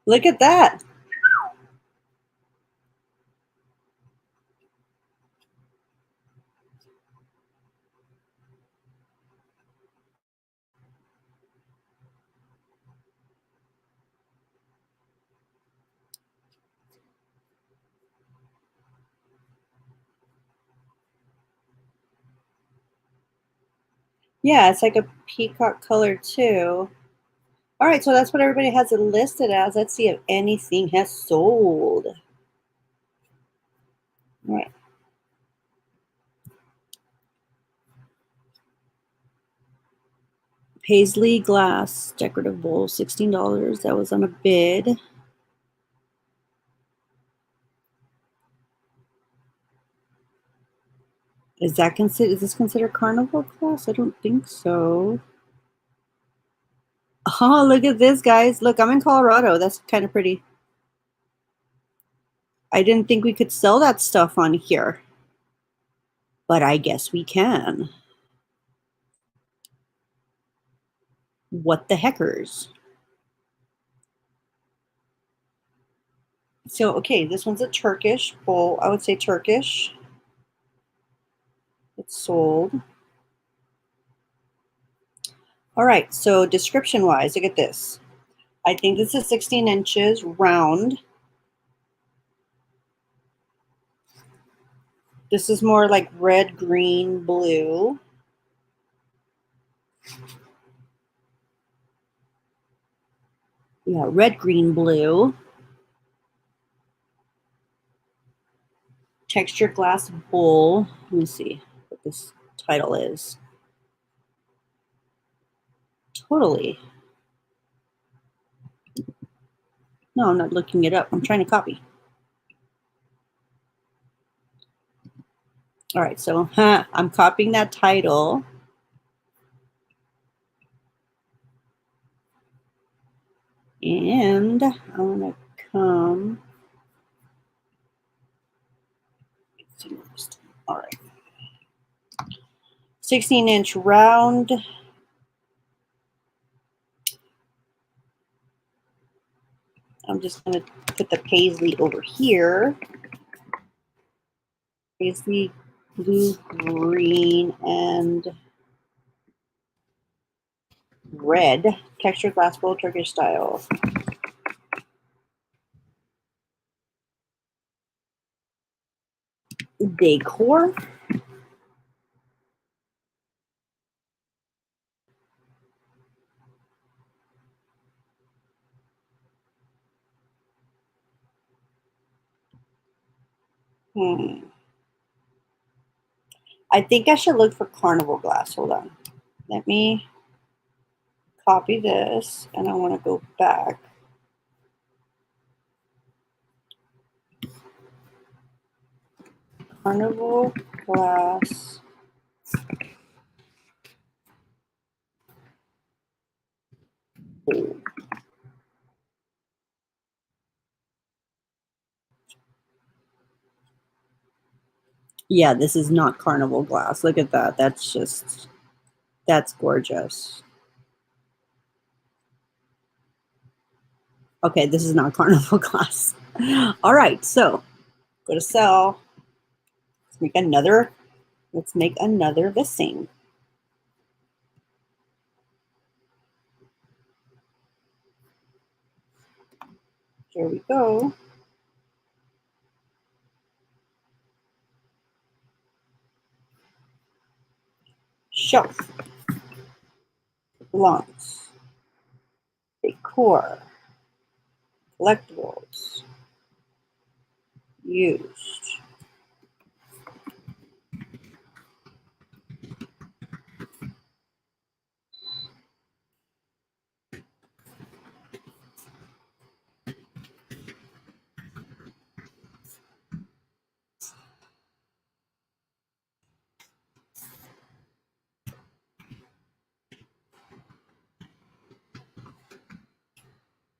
Look at that. Yeah, it's like a peacock color too. All right, so that's what everybody has it listed as. Let's see if anything has sold. All right. Paisley glass decorative bowl, $16. That was on a bid. Is this considered carnival glass? I don't think so. Oh, look at this, guys. Look, I'm in Colorado. That's kind of pretty. I didn't think we could sell that stuff on here, but I guess we can. What the heckers? So, okay, this one's a Turkish bowl. I would say Turkish. It's sold. All right, so description-wise, look at this. I think this is 16 inches round. This is more like red, green, blue. Yeah, red, green, blue. Texture glass bowl. Let me see what this title is. Totally. No, I'm not looking it up. I'm trying to copy. All right, so I'm copying that title. And I'm going to come. All right. 16-inch round. I'm just going to put the paisley over here. Paisley, blue, green, and red. Textured glass bowl, Turkish style. Decor. I think I should look for carnival glass. Hold on. Let me copy this, and I want to go back. Carnival glass. Yeah, this is not carnival glass. Look at that. That's gorgeous. Okay, this is not carnival glass. All right, so go to sell. Let's make another listing. Here we go. Shelf. Belongs. Decor. Collectibles. Used.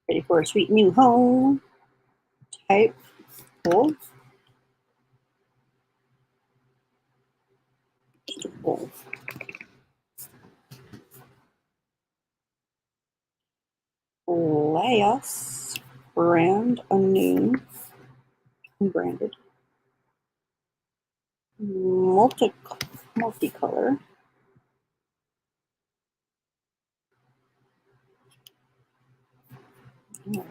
Ready for a sweet new home. Type. Bold. Bold. Glass. Brand unknown. Unbranded. Multicolor. All right.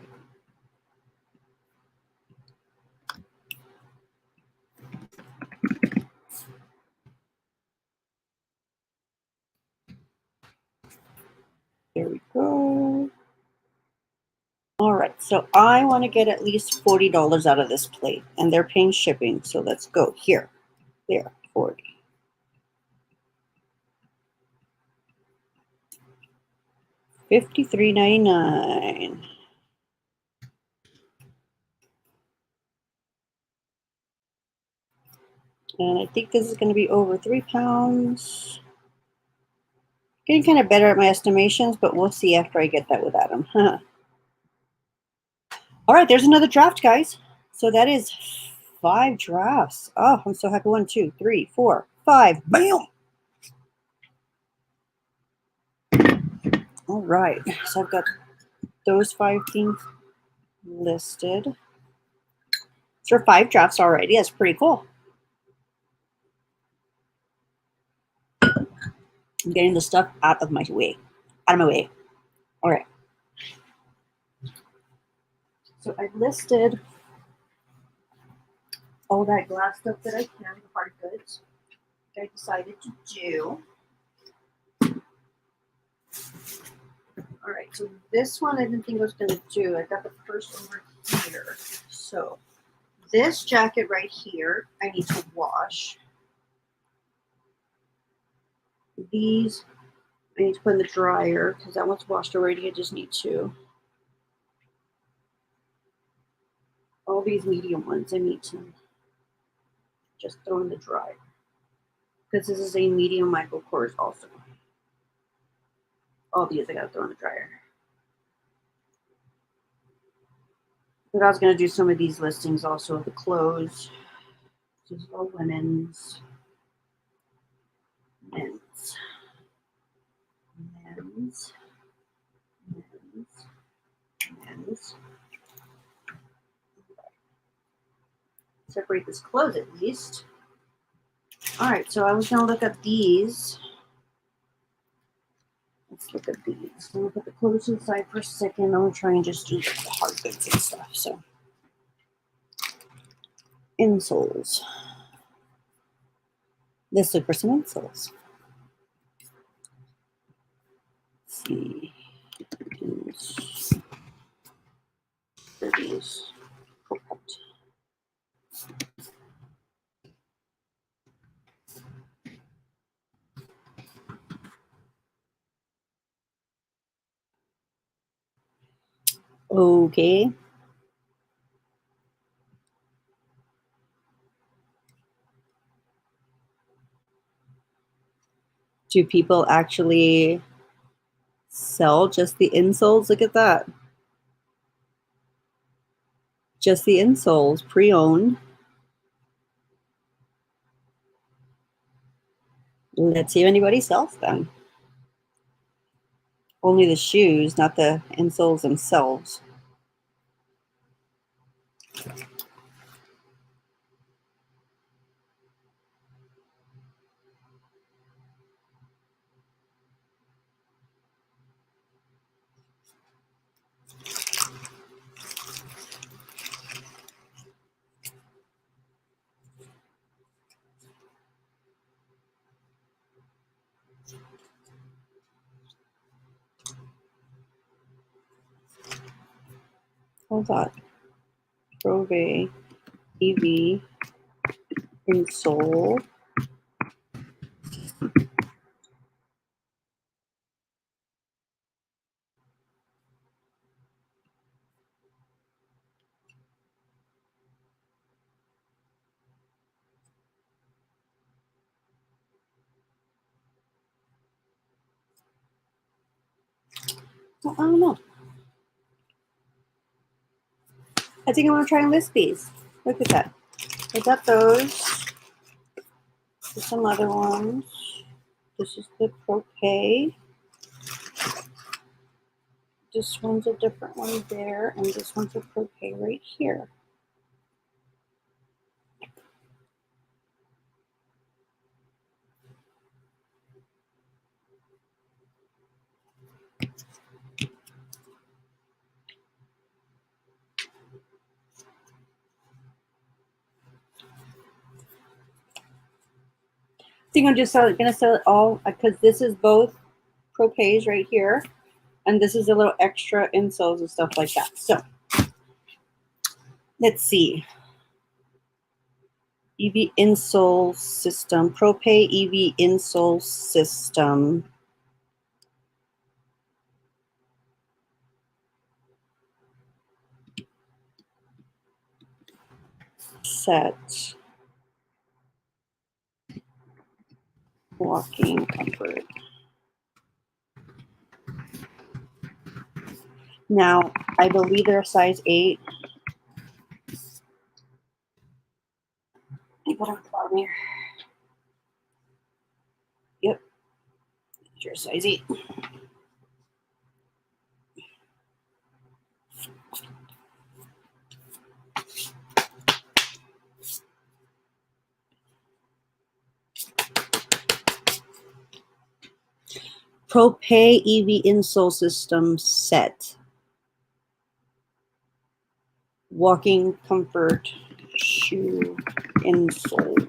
There we go. All right, so I want to get at least $40 out of this plate, and they're paying shipping, so let's go here. There, 40. $53.99. And I think this is going to be over 3 pounds. Getting kind of better at my estimations, but we'll see after I get that with Adam. All right, there's another draft, guys. So that is 5 drafts. Oh, I'm so happy. 1, 2, 3, 4, 5. Bam! All right, so I've got those 5 things listed. So 5 drafts already. That's pretty cool. I'm getting the stuff out of my way. Out of my way. All right. So I listed all that glass stuff that I can, the hard goods. I decided to do. All right, so this one I didn't think I was going to do. I got the first over here. So this jacket right here, I need to wash. These, I need to put in the dryer because that one's washed already. I just need to. All these medium ones, I need to just throw in the dryer. because this is a medium Michael Kors also. All these I gotta throw in the dryer. But I was gonna do some of these listings also of the clothes. This is all women's, men's, men's, men's, men's. Separate this clothes at least. All right, so I was gonna look up these. Let's look at these. I'm gonna put the clothes inside for a second. I'm gonna try and just do the hard goods and stuff. So, insoles. Let's look for some insoles. Let's see. For these. Okay. Do people actually sell just the insoles? Look at that. Just the insoles, pre-owned. Let's see if anybody sells them. Only the shoes, not the insoles themselves. Hold on. Prove EV insole. Well, I don't know. I think I want to try and list these. Look at that. I got those. There's some other ones. This is the Propay. This one's a different one there, and this one's a Propay right here. I think I'm just gonna sell it all because this is both Propays right here, and this is a little extra insoles and stuff like that. So let's see. EV insole system, Propay EV insole system. Set. Walking comfort. Now, I believe they're size 8. Let me put on the bottom here. Yep. You're size 8. Propay EV insole system set. Walking comfort shoe insole.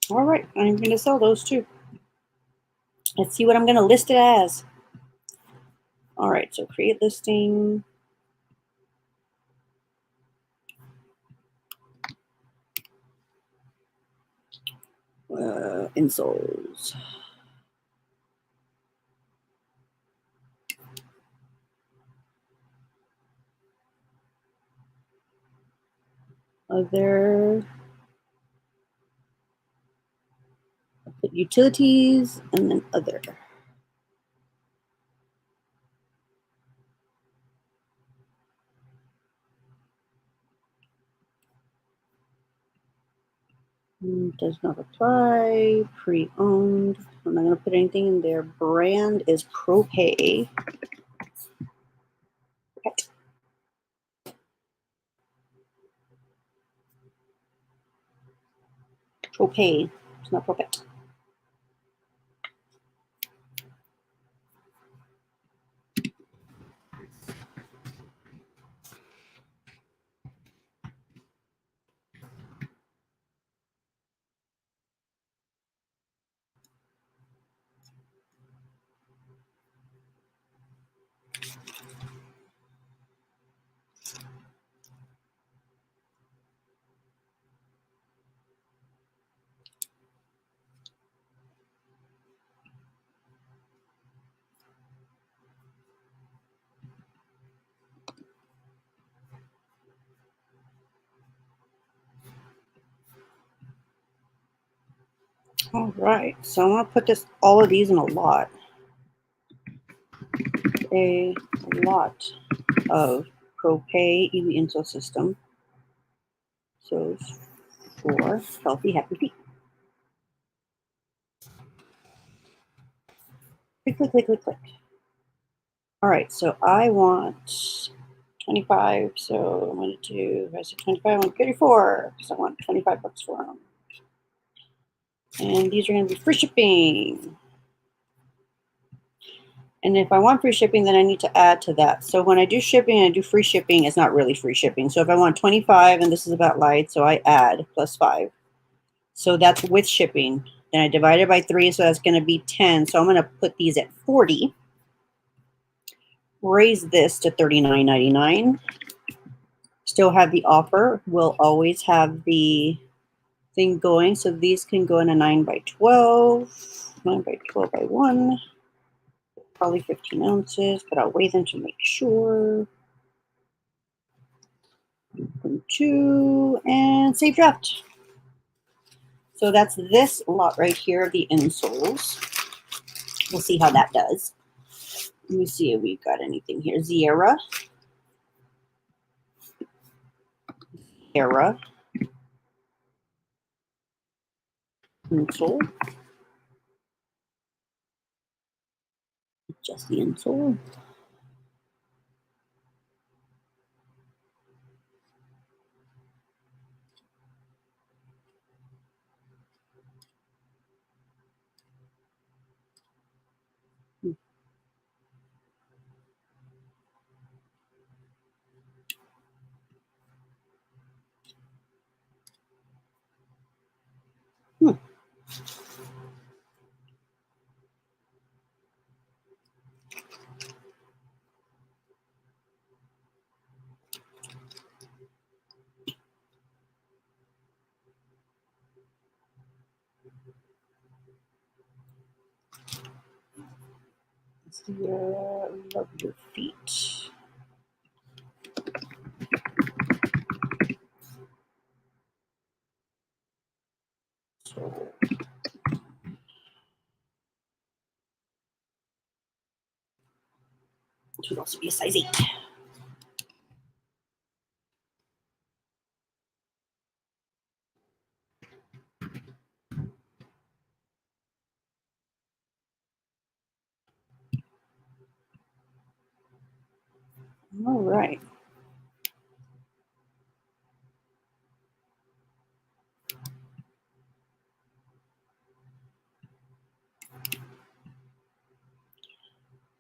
All right, I'm going to sell those too. Let's see what I'm going to list it as. All right, so create listing. Insoles. Other. Put utilities and then other. Does not apply. Pre-owned. I'm not going to put anything in there. Brand is ProPay. Pet. ProPay. It's not ProPet. All right, so I'm going to put all of these in a lot. A lot of ProPay EV insole system. So for healthy, happy feet. Click, click, click, click, click. All right, so I want 25. So I'm going to do, if I say 25, I want 34 because I want 25 bucks for them. And these are going to be free shipping. And if I want free shipping, then I need to add to that. So when I do shipping and I do free shipping, it's not really free shipping. So if I want 25, and this is about light, so I add plus 5. So that's with shipping. Then I divide it by 3, so that's going to be 10. So I'm going to put these at 40. Raise this to $39.99. Still have the offer. We'll always have the thing going. So these can go in a 9 by 12, 9 by 12 by 1. Probably 15 ounces, but I'll weigh them to make sure. 2 and save draft. So that's this lot right here, the insoles. We'll see how that does. Let me see if we've got anything here. Sierra. Insole. Just the insole. Sierra, love your feet. So it should also be a size 8. All right.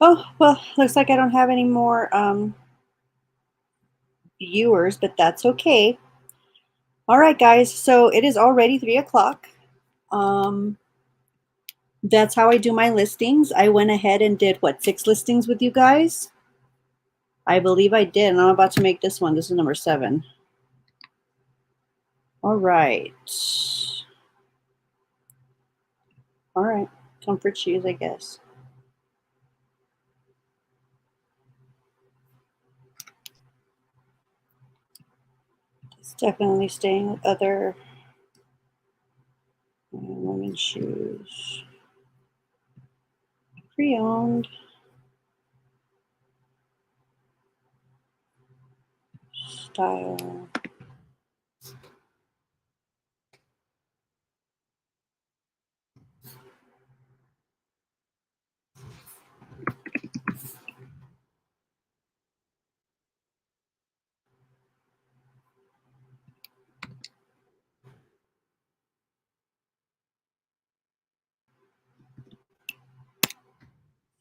Oh, well, looks like I don't have any more viewers, but that's okay. All right, guys. So it is already 3 o'clock. That's how I do my listings. I went ahead and did what, 6 listings with you guys? I believe I did, and I'm about to make this one. This is number 7. All right. All right. Comfort shoes, I guess. It's definitely staying with other women's shoes. Pre-owned. Style.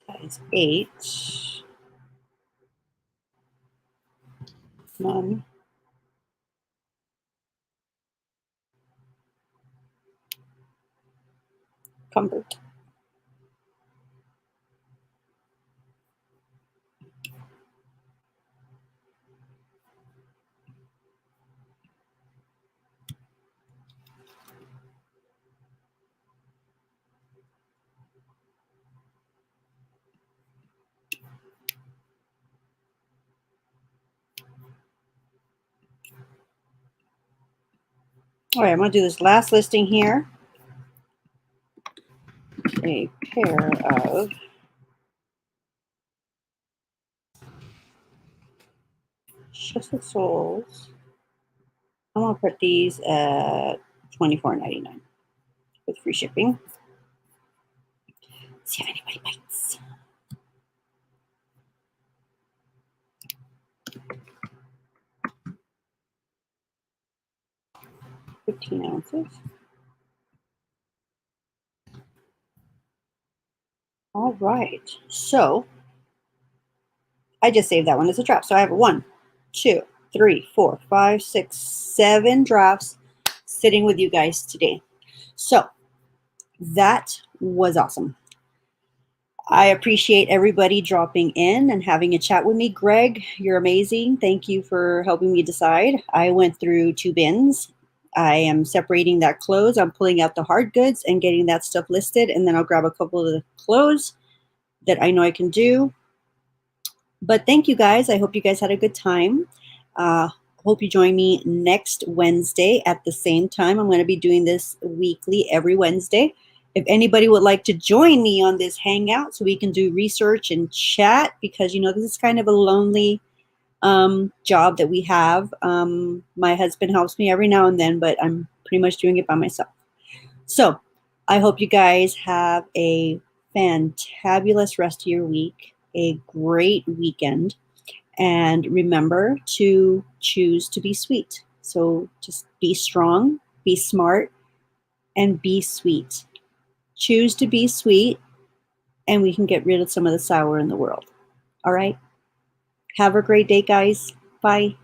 Size 8. None. Comfort. All right, I'm going to do this last listing here. A pair of Shusset soles. I'm going to put these at $24.99 with free shipping. See if anybody bites. 15 ounces. All right. So I just saved that one as a draft. So I have 1, 2, 3, 4, 5, 6, 7 drafts sitting with you guys today. So that was awesome. I appreciate everybody dropping in and having a chat with me. Greg, you're amazing. Thank you for helping me decide. I went through 2 bins. I am separating that clothes. I'm pulling out the hard goods and getting that stuff listed. And then I'll grab a couple of the clothes that I know I can do. But thank you guys. I hope you guys had a good time. Hope you join me next Wednesday at the same time. I'm going to be doing this weekly every Wednesday. If anybody would like to join me on this hangout so we can do research and chat, because, you know, this is kind of a lonely job that we have. My husband helps me every now and then, but I'm pretty much doing it by myself. So I hope you guys have a fantabulous rest of your week, a great weekend, and remember to choose to be sweet. So just be strong, be smart, and be sweet. Choose to be sweet, and we can get rid of some of the sour in the world. All right? Have a great day, guys. Bye.